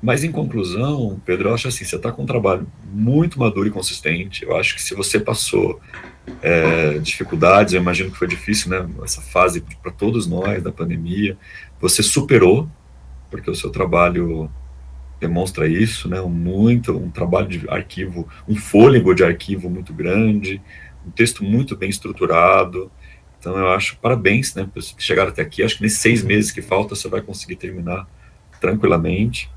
Mas, em conclusão, Pedro, eu acho assim, você está com um trabalho muito maduro e consistente. Eu acho que se você passou dificuldades, eu imagino que foi difícil, né, essa fase para todos nós, da pandemia, você superou, porque o seu trabalho demonstra isso, né, um trabalho de arquivo, um fôlego de arquivo muito grande, um texto muito bem estruturado. Então, eu acho, parabéns, né, por chegar até aqui. Acho que nesses 6 meses que falta, você vai conseguir terminar tranquilamente.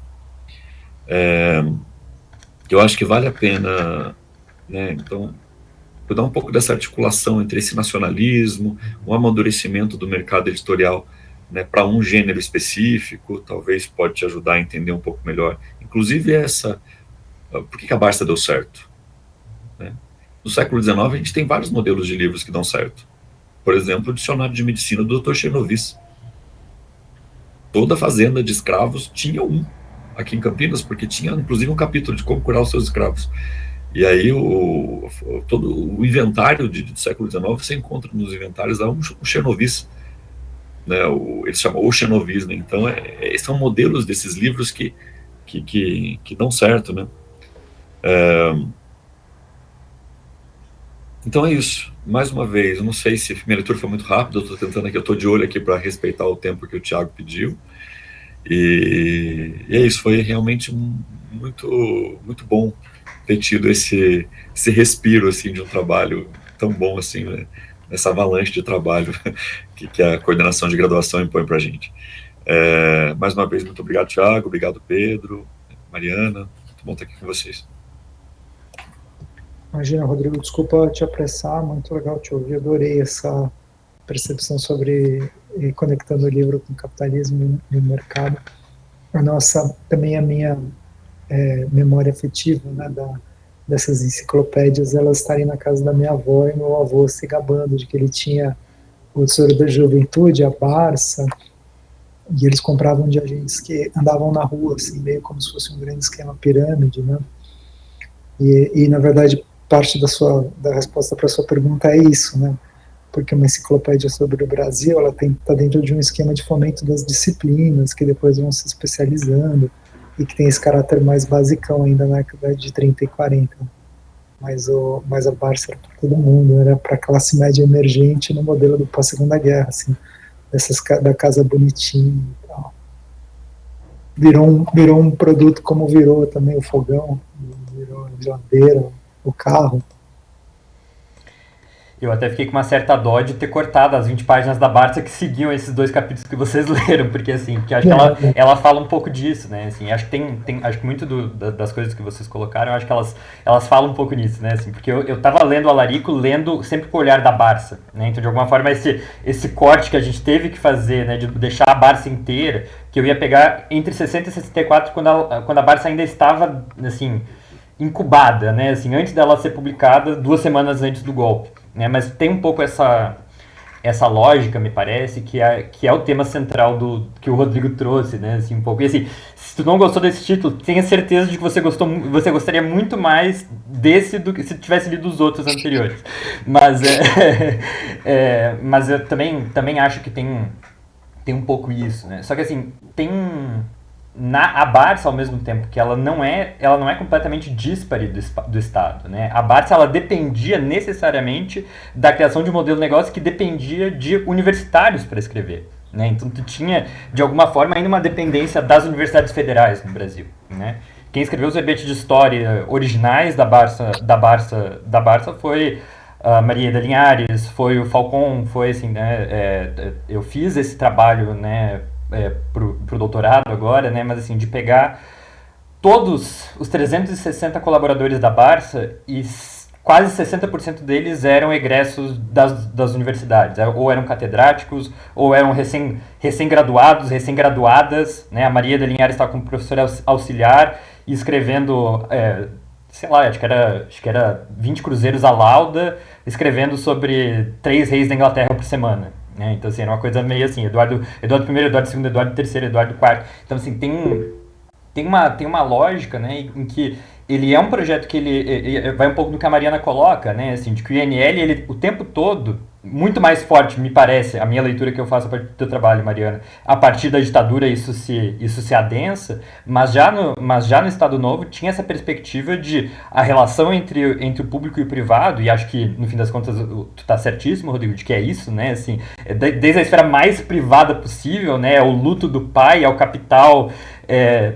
Eu acho que vale a pena, né, então, cuidar um pouco dessa articulação entre esse nacionalismo, o amadurecimento do mercado editorial, né, para um gênero específico, talvez pode te ajudar a entender um pouco melhor. Inclusive por que a Barça deu certo, né? No século XIX, a gente tem vários modelos de livros que dão certo. Por exemplo, o Dicionário de Medicina do Dr. Chernovis. Toda fazenda de escravos tinha um aqui em Campinas, porque tinha, inclusive, um capítulo de como curar os seus escravos. E aí, todo o inventário do século XIX, você encontra nos inventários lá um Chernovis, né, ele chama o Chernovis, né? Então, são modelos desses livros que dão certo, né? Então é isso. Mais uma vez, eu não sei se a minha leitura foi muito rápida, eu estou tentando aqui, eu estou de olho aqui para respeitar o tempo que o Thiago pediu. E é isso, foi realmente muito bom ter tido esse respiro assim, de um trabalho tão bom assim, né, nessa avalanche de trabalho que a coordenação de graduação impõe para a gente. Mais uma vez, muito obrigado, Thiago, obrigado, Pedro, Mariana, muito bom estar aqui com vocês. Imagina, Rodrigo, desculpa te apressar, muito legal te ouvir, adorei essa percepção sobre conectando o livro com o capitalismo e o mercado. Também a minha memória afetiva, né, dessas enciclopédias, elas estarem na casa da minha avó e meu avô se gabando de que ele tinha o Tesouro da Juventude, a Barça, e eles compravam de agentes que andavam na rua, assim, meio como se fosse um grande esquema pirâmide, né? E na verdade, parte da resposta para a sua pergunta é isso, né? Porque uma enciclopédia sobre o Brasil, ela está dentro de um esquema de fomento das disciplinas, que depois vão se especializando, e que tem esse caráter mais basicão ainda na década de 30 e 40. Mas a Barça era para todo mundo, era para a classe média emergente no modelo do pós-segunda guerra, assim, da casa bonitinha e tal. Virou um produto como virou também o fogão, virou a geladeira, o carro. Eu até fiquei com uma certa dó de ter cortado as 20 páginas da Barça que seguiam esses 2 capítulos que vocês leram, porque assim, que acho que ela fala um pouco disso, né? Assim, acho que acho que muito das coisas que vocês colocaram, acho que elas falam um pouco nisso, né? Assim, porque eu tava lendo o Alarico, lendo sempre com o olhar da Barça, né? Então, de alguma forma, esse corte que a gente teve que fazer, né? De deixar a Barça inteira, que eu ia pegar entre 60 e 64, quando a Barça ainda estava, assim, incubada, né? Assim, antes dela ser publicada, 2 semanas antes do golpe. Né, mas tem um pouco essa lógica, me parece, que é o tema central que o Rodrigo trouxe, né, assim, um pouco. E assim, se tu não gostou desse título, tenha certeza de que você gostaria muito mais desse do que se tu tivesse lido os outros anteriores. Mas, mas eu também acho que tem um pouco isso, né? Só que assim, a Barça, ao mesmo tempo que ela não é completamente díspare do Estado, né? A Barça, ela dependia necessariamente da criação de um modelo de negócio que dependia de universitários para escrever, né? Então tu tinha, de alguma forma, ainda uma dependência das universidades federais no Brasil, né? Quem escreveu os verbetes de história originais da Barça foi a Maria da Linhares, foi o Falcon, foi assim, né? Eu fiz esse trabalho, né? Pro doutorado agora, né, mas assim, de pegar todos os 360 colaboradores da Barça e quase 60% deles eram egressos das universidades, ou eram catedráticos, ou eram recém-graduados, recém-graduadas, né, a Maria da Linhares estava como professora auxiliar e escrevendo, sei lá, acho que era 20 cruzeiros à lauda, escrevendo sobre 3 reis da Inglaterra por semana. Né? Então, assim, era uma coisa meio assim, Eduardo I, Eduardo II, Eduardo III, Eduardo IV. Então, assim, tem uma lógica, né, em que ele é um projeto que ele vai um pouco do que a Mariana coloca, né, assim, de que o INL, ele, o tempo todo, muito mais forte, me parece, a minha leitura que eu faço a partir do teu trabalho, Mariana, a partir da ditadura isso se adensa, mas já no Estado Novo tinha essa perspectiva de a relação entre o público e o privado, e acho que, no fim das contas, tu tá certíssimo, Rodrigo, de que é isso, né, assim, desde a esfera mais privada possível, né, o luto do pai, ao capital,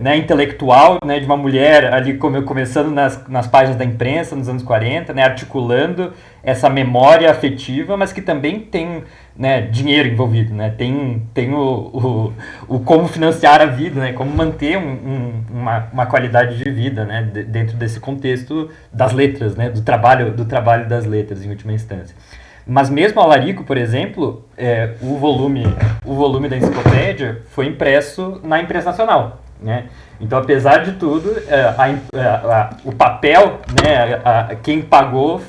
né, intelectual, né, de uma mulher ali começando nas páginas da imprensa nos anos 40, né, articulando essa memória afetiva, mas que também tem, né, dinheiro envolvido, né, tem o como financiar a vida, né, como manter uma qualidade de vida, né, dentro desse contexto das letras, né, do trabalho das letras, em última instância. Mas mesmo o Alarico, por exemplo, o volume da enciclopédia foi impresso na imprensa nacional, né? Então, apesar de tudo, o papel, né, quem pagou,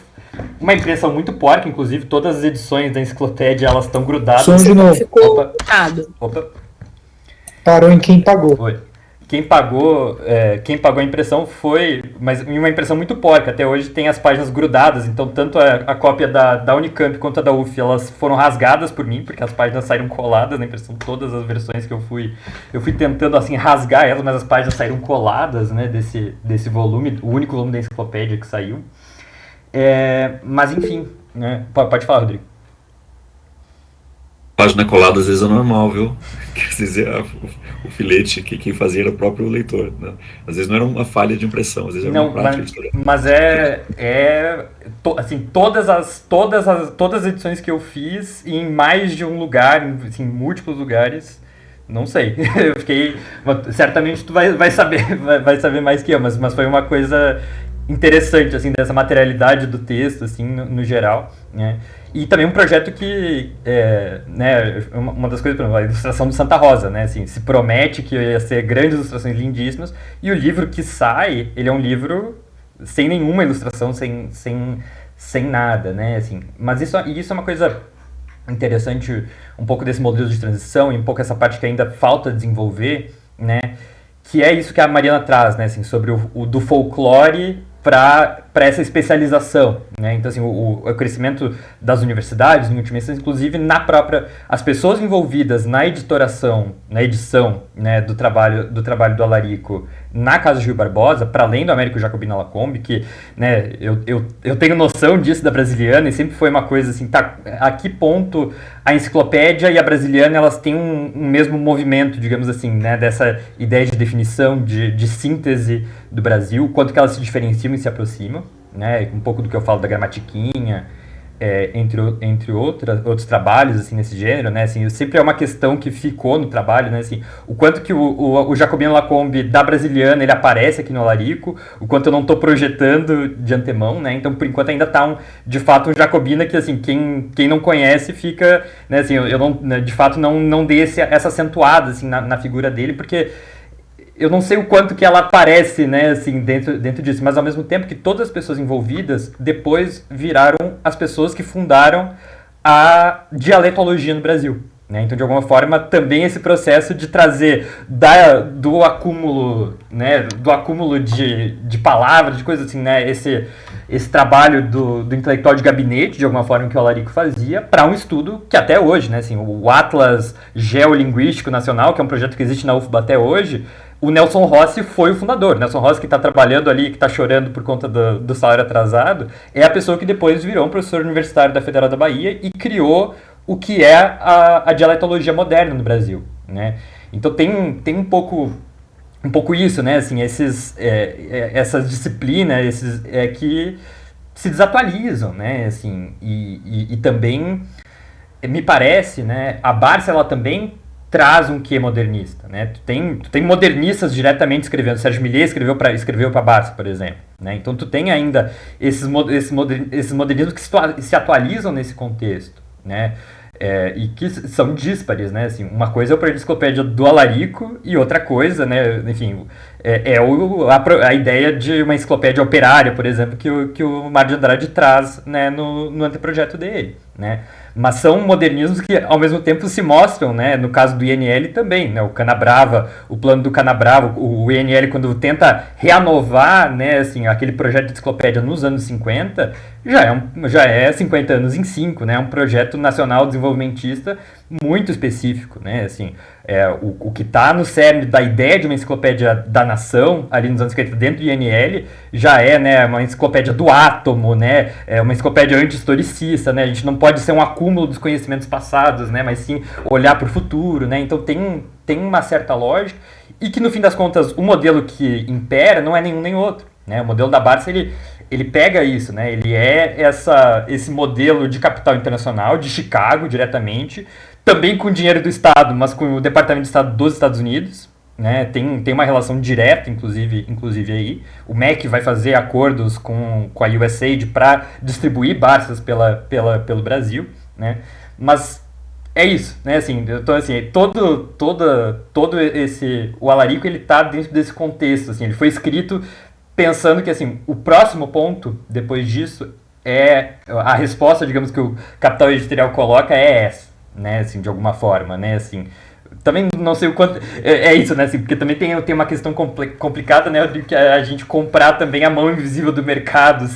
uma impressão muito porca, inclusive todas as edições da enciclopédia elas estão grudadas. Som de novo. Ficou errado. Opa. Parou em quem pagou. Foi. Quem pagou a impressão foi, mas uma impressão muito porca, até hoje tem as páginas grudadas, então tanto a cópia da Unicamp quanto a da UF, elas foram rasgadas por mim, porque as páginas saíram coladas na impressão, todas as versões que eu fui tentando assim rasgar elas, mas as páginas saíram coladas, né, desse volume, o único volume da enciclopédia que saiu. Mas enfim, né, pode falar, Rodrigo. Página colada às vezes é normal, viu? Quer dizer, o filete que quem fazia era o próprio leitor, né? Às vezes não era uma falha de impressão, às vezes era uma prática editorial. Mas assim, todas as edições que eu fiz em mais de um lugar, assim, em múltiplos lugares, não sei. Eu fiquei, certamente tu vai saber mais que eu, mas foi uma coisa interessante, assim, dessa materialidade do texto, assim, no geral, né? E também um projeto que, né, uma das coisas, por exemplo, a ilustração do Santa Rosa, né, assim, se promete que ia ser grandes ilustrações lindíssimas, e o livro que sai, ele é um livro sem nenhuma ilustração, sem nada, né, assim, mas isso é uma coisa interessante, um pouco desse modelo de transição, e um pouco essa parte que ainda falta desenvolver, né, que é isso que a Mariana traz, né, assim, sobre o do folclore para essa especialização, né? Então, assim, o crescimento das universidades, em última instância, inclusive as pessoas envolvidas na edição, né, do trabalho do Alarico na Casa Gil Barbosa, para além do Américo Jacobino Lacombe, que, né, eu tenho noção disso da Brasiliana, e sempre foi uma coisa assim, tá, a que ponto a enciclopédia e a Brasiliana, elas têm um mesmo movimento, digamos assim, né, dessa ideia de definição, de síntese do Brasil, quanto que elas se diferenciam e se aproximam, né, um pouco do que eu falo da gramatiquinha, entre outros trabalhos, assim, nesse gênero, né, assim, sempre é uma questão que ficou no trabalho, né, assim, o quanto que o Jacobino Lacombe da Brasiliana, ele aparece aqui no Alarico, o quanto eu não estou projetando de antemão, né, então por enquanto ainda está de fato um Jacobina que, assim, quem não conhece fica, né, assim, eu não, né, de fato não dei essa acentuada, assim, na figura dele, porque eu não sei o quanto que ela aparece, né, assim, dentro disso, mas ao mesmo tempo que todas as pessoas envolvidas depois viraram as pessoas que fundaram a dialetologia no Brasil, né? Então, de alguma forma, também esse processo de trazer do acúmulo, né, de palavras, de coisas assim, né, esse trabalho do intelectual de gabinete, de alguma forma, que o Alarico fazia, para um estudo que até hoje, né, assim, o Atlas Geolinguístico Nacional, que é um projeto que existe na UFBA até hoje, o Nelson Rossi foi o fundador. Nelson Rossi, que está trabalhando ali, que está chorando por conta do salário atrasado, é a pessoa que depois virou um professor universitário da Federal da Bahia e criou o que é a dialetologia moderna no Brasil, né? Então tem um pouco isso, né? Assim, essas disciplinas que se desatualizam, né? Assim, e também me parece, né? A Barça, ela também traz um quê modernista, né? Tu tem modernistas diretamente escrevendo. Sérgio Milliet escreveu para Barça, por exemplo, né? Então tu tem ainda esses modernismos que se atualizam nesse contexto, né? E que são díspares, né? Assim, uma coisa é a enciclopédia do Alarico e outra coisa, né? Enfim, a ideia de uma enciclopédia operária, por exemplo, que o Mário de Andrade traz, né, no anteprojeto dele, né? Mas são modernismos que, ao mesmo tempo, se mostram, né? No caso do INL também, né? O Canabrava, o plano do Canabrava, o INL, quando tenta reanovar, né, assim, aquele projeto de enciclopédia nos anos 50, já é 50 anos em 5, né? É um projeto nacional desenvolvimentista muito específico, né? Assim, o que está no cerne da ideia de uma enciclopédia da nação, ali nos anos 50, dentro do INL, já é, né, uma enciclopédia do átomo, né? Uma enciclopédia anti-historicista, né? A gente não pode ser um acúmulo dos conhecimentos passados, né? Mas sim olhar para o futuro, né? Então tem uma certa lógica e que, no fim das contas, o modelo que impera não é nenhum nem outro, né? O modelo da Barça, ele pega isso, né? Ele é esse modelo de capital internacional, de Chicago, diretamente, também com o dinheiro do Estado, mas com o Departamento de Estado dos Estados Unidos, né? Tem uma relação direta, inclusive aí. O MEC vai fazer acordos com a USAID para distribuir Barças pelo Brasil, né? Mas é isso, né? Assim, então, assim, todo esse... O Alarico, ele tá dentro desse contexto, assim, ele foi escrito pensando que, assim, o próximo ponto, depois disso, a resposta, digamos, que o Capital Editorial coloca é essa, né, assim, de alguma forma, né, assim, também não sei o quanto, isso, né, assim, porque também tem uma questão complicada, né, de que a gente comprar também a mão invisível do mercado,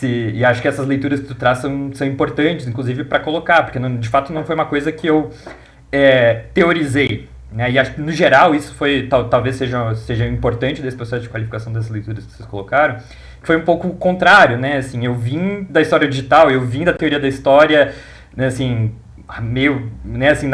e acho que essas leituras que tu traz são importantes, inclusive, para colocar, porque de fato não foi uma coisa que eu teorizei, né, e acho que no geral isso foi, talvez seja importante desse processo de qualificação das leituras que vocês colocaram, foi um pouco o contrário, né, assim, eu vim da história digital, eu vim da teoria da história, né, assim, meio, né, assim,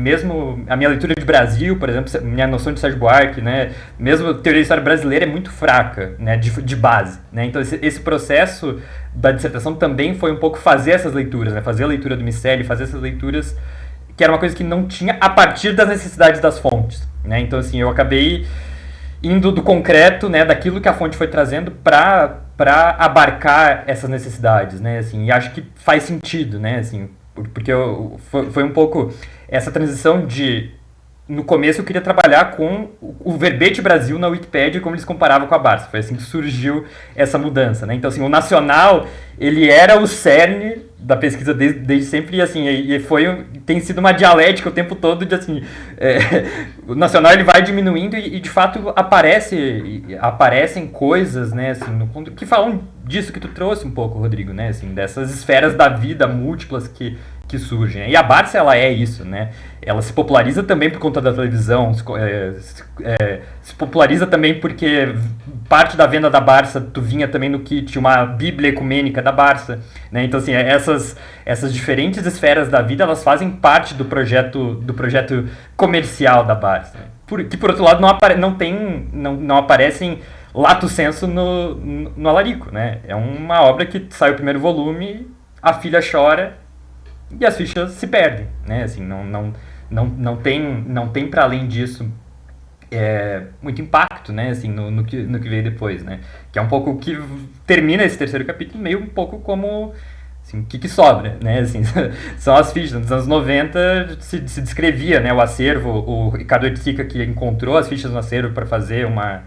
mesmo a minha leitura de Brasil, por exemplo, minha noção de Sérgio Buarque, né, mesmo a teoria da história brasileira é muito fraca, né, de base, né, então esse processo da dissertação também foi um pouco fazer essas leituras, né, fazer a leitura do Miceli, fazer essas leituras que era uma coisa que não tinha a partir das necessidades das fontes, né, então assim, eu acabei indo do concreto, né, daquilo que a fonte foi trazendo para abarcar essas necessidades, né, assim, e acho que faz sentido, né, assim, porque foi um pouco essa transição de... No começo eu queria trabalhar com o verbete Brasil na Wikipédia, como eles comparavam com a Barça. Foi assim que surgiu essa mudança, né? Então, assim, o nacional, ele era o cerne da pesquisa desde sempre, e assim, tem sido uma dialética o tempo todo de, assim, o nacional ele vai diminuindo e de fato aparecem coisas, né, assim, que falam disso que tu trouxe um pouco, Rodrigo, né, assim, dessas esferas da vida múltiplas que surgem. E a Barça, ela é isso, né? Ela se populariza também por conta da televisão, se populariza também porque parte da venda da Barça tu vinha também no kit, uma bíblia ecumênica da Barça, né? Então, assim, essas diferentes esferas da vida, elas fazem parte do projeto comercial da Barça. Que, por outro lado, não aparecem lato sensu no Alarico, né? É uma obra que sai o primeiro volume, a filha chora e as fichas se perdem, né? Assim, não tem para além disso muito impacto, né? Assim, no que veio depois, né? Que é um pouco o que termina esse terceiro capítulo, meio um pouco como assim, o que sobra, né? Assim, são as fichas. Nos anos 90 se descrevia, né, o acervo, o Ricardo Oiticica que encontrou as fichas no acervo para fazer uma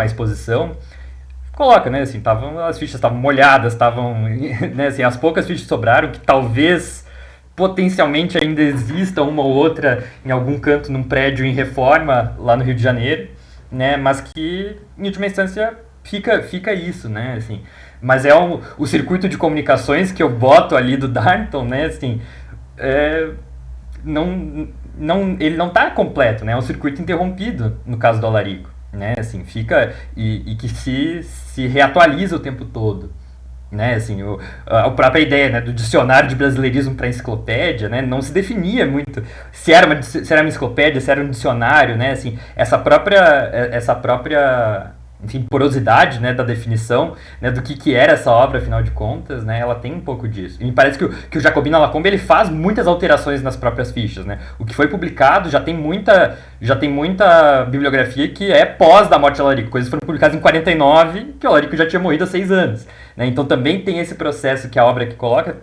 exposição, coloca, né, assim, as fichas estavam molhadas, né, assim, as poucas fichas sobraram, que talvez potencialmente ainda exista uma ou outra em algum canto num prédio em reforma lá no Rio de Janeiro, né, mas que em última instância fica isso, né, assim. Mas é o circuito de comunicações que eu boto ali do Darnton, né, assim, ele não está completo, né, é um circuito interrompido no caso do Alarico, né, assim, fica e que se reatualiza o tempo todo, né, assim, a própria ideia, né, do dicionário de brasileirismo para enciclopédia, né, não se definia muito se era uma enciclopédia, se era um dicionário, né, assim, essa própria enfim, porosidade, né, da definição, né, do que era essa obra, afinal de contas, né, ela tem um pouco disso. E me parece que o Jacobina Lacombe, ele faz muitas alterações nas próprias fichas, né. O que foi publicado já tem muita bibliografia que é pós da morte de Alarico, coisas foram publicadas em 49, que o Alarico já tinha morrido há 6 anos. Né? Então também tem esse processo que a obra que coloca,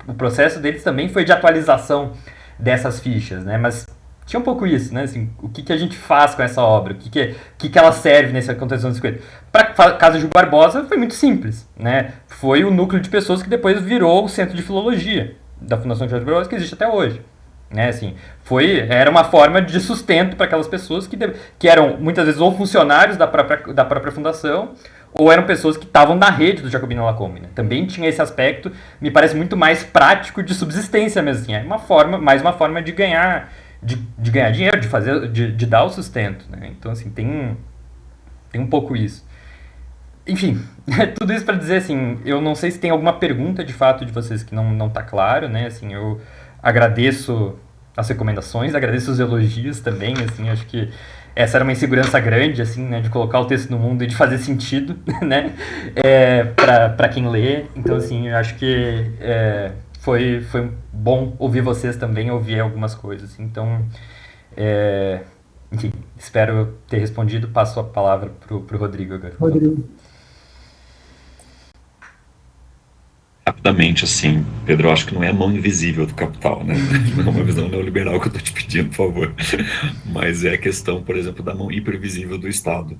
o processo deles também foi de atualização dessas fichas, né, mas tinha um pouco isso, né? Assim, o que a gente faz com essa obra? O que ela serve nesse contexto dos 50? Para Casa Gil Barbosa foi muito simples, né? Foi o núcleo de pessoas que depois virou o Centro de Filologia da Fundação Jorge Barbosa, que existe até hoje. Né? Assim, era uma forma de sustento para aquelas pessoas que eram muitas vezes ou funcionários da própria fundação ou eram pessoas que estavam na rede do Jacobina Lacombe. Né? Também tinha esse aspecto, me parece muito mais prático de subsistência mesmo. Assim, mais uma forma de ganhar dinheiro, de dar o sustento, né? Então, assim, tem um pouco isso. Enfim, tudo isso para dizer, assim, eu não sei se tem alguma pergunta, de fato, de vocês que não tá claro, né? Assim, eu agradeço as recomendações, agradeço os elogios também, assim, acho que essa era uma insegurança grande, assim, né? De colocar o texto no mundo e de fazer sentido, né? Para quem lê. Então, assim, eu acho que foi bom ouvir vocês também, ouvir algumas coisas. Então, enfim, espero ter respondido. Passo a palavra pro Rodrigo agora. Rodrigo. Rapidamente, assim, Pedro, eu acho que não é a mão invisível do capital, né? Não é uma visão neoliberal que eu estou te pedindo, por favor. Mas é a questão, por exemplo, da mão hipervisível do Estado.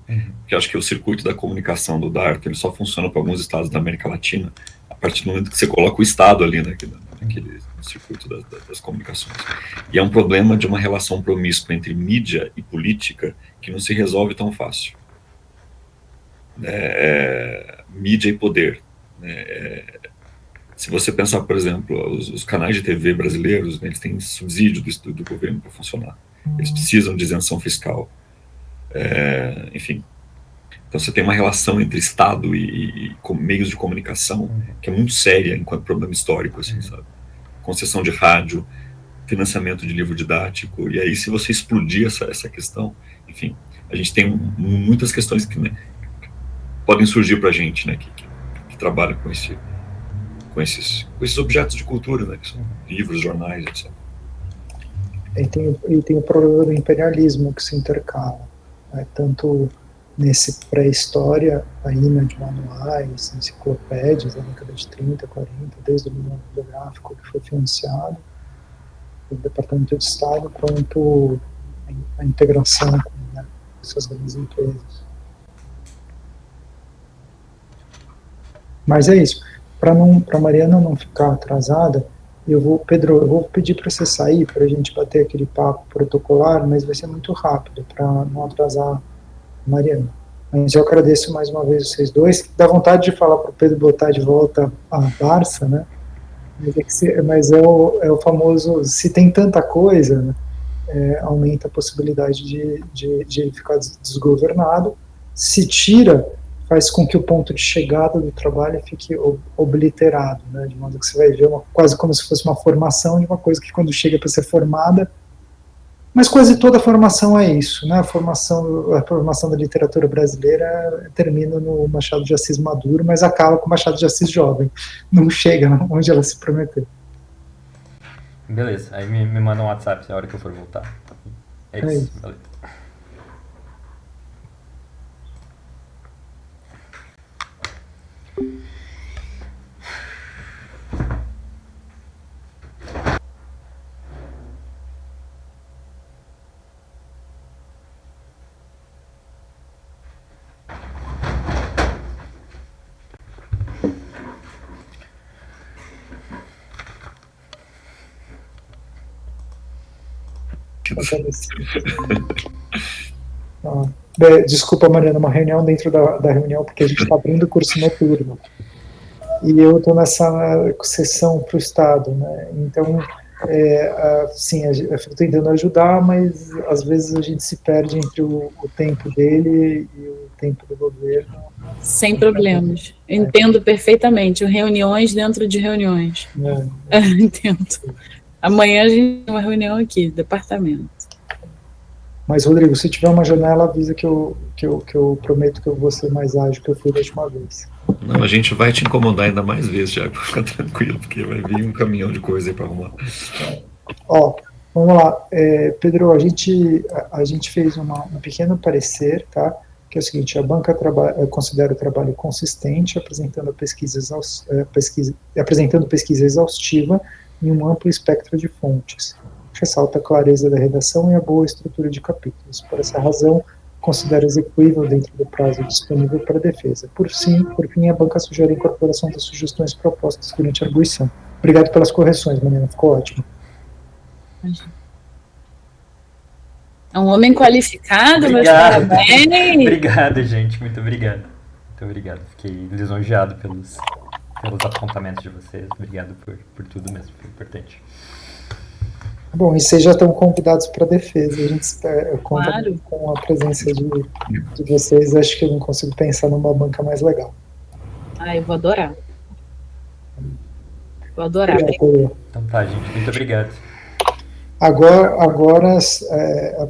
Que eu acho que o circuito da comunicação do Darton, ele só funciona para alguns estados da América Latina a partir do momento que você coloca o Estado ali, né, naquele circuito das comunicações. E é um problema de uma relação promíscua entre mídia e política que não se resolve tão fácil. Mídia e poder. Se você pensar, por exemplo, os canais de TV brasileiros, né, eles têm subsídio do governo para funcionar. Eles precisam de isenção fiscal. Enfim. Então você tem uma relação entre Estado e meios de comunicação que é muito séria enquanto problema histórico, assim, sabe? Concessão de rádio, financiamento de livro didático, e aí se você explodir essa questão, enfim, a gente tem muitas questões que, né, podem surgir para a gente, né, que trabalham com esses objetos de cultura, né, que são livros, jornais, etc. E tem o problema do imperialismo que se intercala, né, tanto nesse pré-história, ainda de manuais, enciclopédias da década de 30, 40, desde o livro bibliográfico que foi financiado pelo Departamento de Estado, quanto a integração com, né, essas grandes empresas. Mas é isso. Para a Mariana não ficar atrasada, Pedro, eu vou pedir para você sair, para a gente bater aquele papo protocolar, mas vai ser muito rápido, para não atrasar a Mariana. Mas eu agradeço mais uma vez vocês dois. Dá vontade de falar para o Pedro botar de volta a Barça, né? Mas é o famoso, se tem tanta coisa, né, aumenta a possibilidade de ficar desgovernado. Se tira, faz com que o ponto de chegada do trabalho fique obliterado, né, de modo que você vai ver quase como se fosse uma formação de uma coisa que quando chega para ser formada Mas quase toda a formação é isso, né? A formação da literatura brasileira termina no Machado de Assis maduro, mas acaba com o Machado de Assis jovem. Não chega onde ela se prometeu. Beleza, aí me manda um WhatsApp a hora que eu for voltar. É isso, beleza. Desculpa, Mariana, uma reunião dentro da reunião, porque a gente está abrindo o curso noturno. E eu estou nessa sessão para o Estado, né? Então, sim, eu estou tentando ajudar, mas às vezes a gente se perde entre o tempo dele e o tempo do governo. Sem problemas. Entendo perfeitamente. Reuniões dentro de reuniões. Entendo. Amanhã a gente tem uma reunião aqui, departamento. Mas, Rodrigo, se tiver uma janela, avisa que eu prometo que eu vou ser mais ágil que eu fui da última vez. Não, a gente vai te incomodar ainda mais vezes, Thiago, fica tranquilo, porque vai vir um caminhão de coisa aí para arrumar. Ó, vamos lá. Pedro, a gente fez um pequeno parecer, tá? Que é o seguinte: a banca considera o trabalho consistente, apresentando pesquisa exaustiva em um amplo espectro de fontes. Ressalta a clareza da redação e a boa estrutura de capítulos. Por essa razão, considera execuível dentro do prazo disponível para a defesa. Por fim, a banca sugere a incorporação das sugestões propostas durante a arguição. Obrigado pelas correções, Mariana, ficou ótimo. É um homem qualificado, meus parabéns. Obrigado, gente, muito obrigado. Muito obrigado, fiquei lisonjeado pelos apontamentos de vocês. Obrigado por tudo mesmo, foi importante. Bom, e vocês já estão convidados para a defesa. A gente conta Claro. com a presença de vocês. Acho que eu não consigo pensar numa banca mais legal. Eu vou adorar. Vou adorar. Então tá, gente, muito obrigado. Agora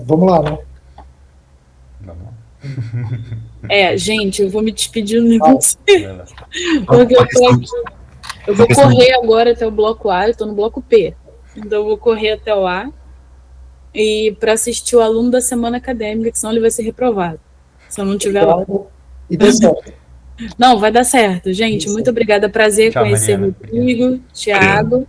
vamos lá, né? Vamos lá. Gente, eu vou me despedir do negócio. Vai lá. Porque eu vou correr agora até o bloco A, eu estou no bloco P. Então eu vou correr até o A e para assistir o aluno da semana acadêmica, que senão ele vai ser reprovado. Se eu não tiver lá. E deu certo. Não, vai dar certo. Gente, muito obrigada. Prazer conhecer o Rodrigo, Thiago,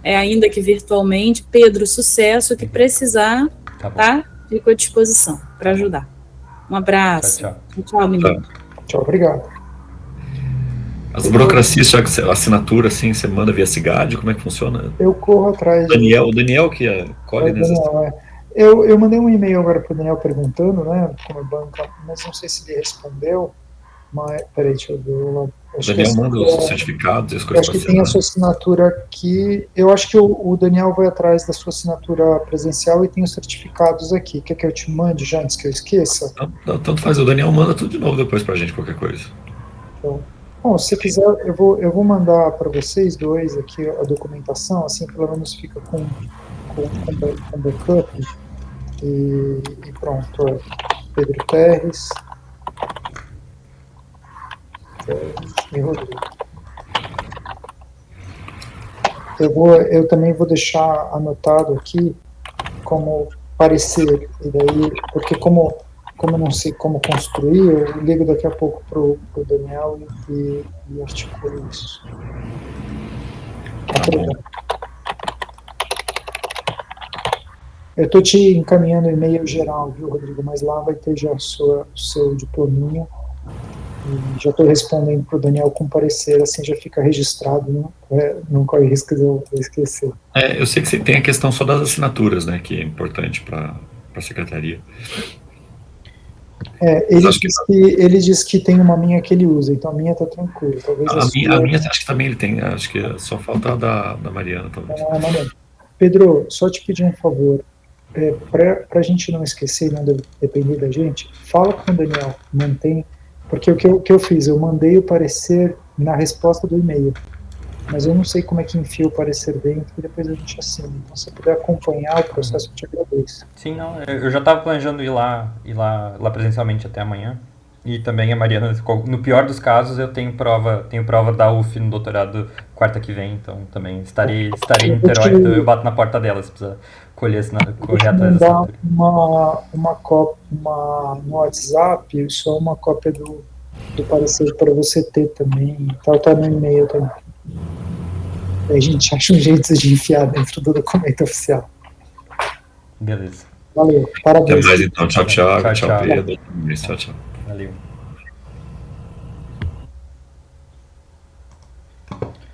ainda que virtualmente. Pedro, sucesso. O que precisar, tá? Fico à disposição para ajudar. Um abraço. Tchau, menino. Tchau, obrigado. As burocracias, já que a assinatura, assim, você manda via CIGAD, como é que funciona? Eu corro atrás. O Daniel que colhe nessas... Eu mandei um e-mail agora para o Daniel perguntando, né, como é banca, mas não sei se ele respondeu. Mas, peraí, deixa eu ver. O Daniel manda os certificados e as coisas. Acho que tem a sua assinatura aqui. Eu acho que o Daniel vai atrás da sua assinatura presencial e tem os certificados aqui. Quer que eu te mande já antes que eu esqueça? Não, tanto faz. O Daniel manda tudo de novo depois pra gente, qualquer coisa. Então, bom, se quiser, eu vou mandar para vocês dois aqui a documentação, assim pelo menos fica com backup. E pronto, Pedro Terres e Rodrigo. Eu também vou deixar anotado aqui como parecer, e daí, porque como eu não sei como construir, eu ligo daqui a pouco pro Daniel e articulo isso. Eu estou te encaminhando e-mail geral, viu, Rodrigo? Mas lá vai ter já o seu diplominha. E já estou respondendo para o Daniel com parecer, assim já fica registrado, não corre risco de eu esquecer. Eu sei que tem a questão só das assinaturas, né, que é importante para a secretaria. Ele diz que tem uma minha que ele usa, então a minha está tranquila. Talvez a minha acho que também ele tem, acho que só falta a da Mariana, talvez. Pedro, só te pedir um favor, para a gente não esquecer e não depender da gente, fala com o Daniel, mantém. Porque o que eu fiz? Eu mandei o parecer na resposta do e-mail. mas eu não sei como é que enfia o parecer dentro e depois a gente assina. Então, se você puder acompanhar o processo, eu te agradeço. Sim, não, eu já estava planejando ir lá presencialmente até amanhã. E também a Mariana, no pior dos casos, eu tenho prova da UF no doutorado quarta que vem, então também estarei em Niterói, então eu bato na porta dela se precisar correr atrás da assinatura. Uma cópia no WhatsApp, só uma cópia do parecer para você ter também, tá no e-mail também. Aí a gente acha um jeito de enfiar dentro do documento oficial. Beleza. Valeu, parabéns. Até mais então. Tchau, Thiago. Tchau, Tchau. Pedro. Tchau, tchau. Valeu.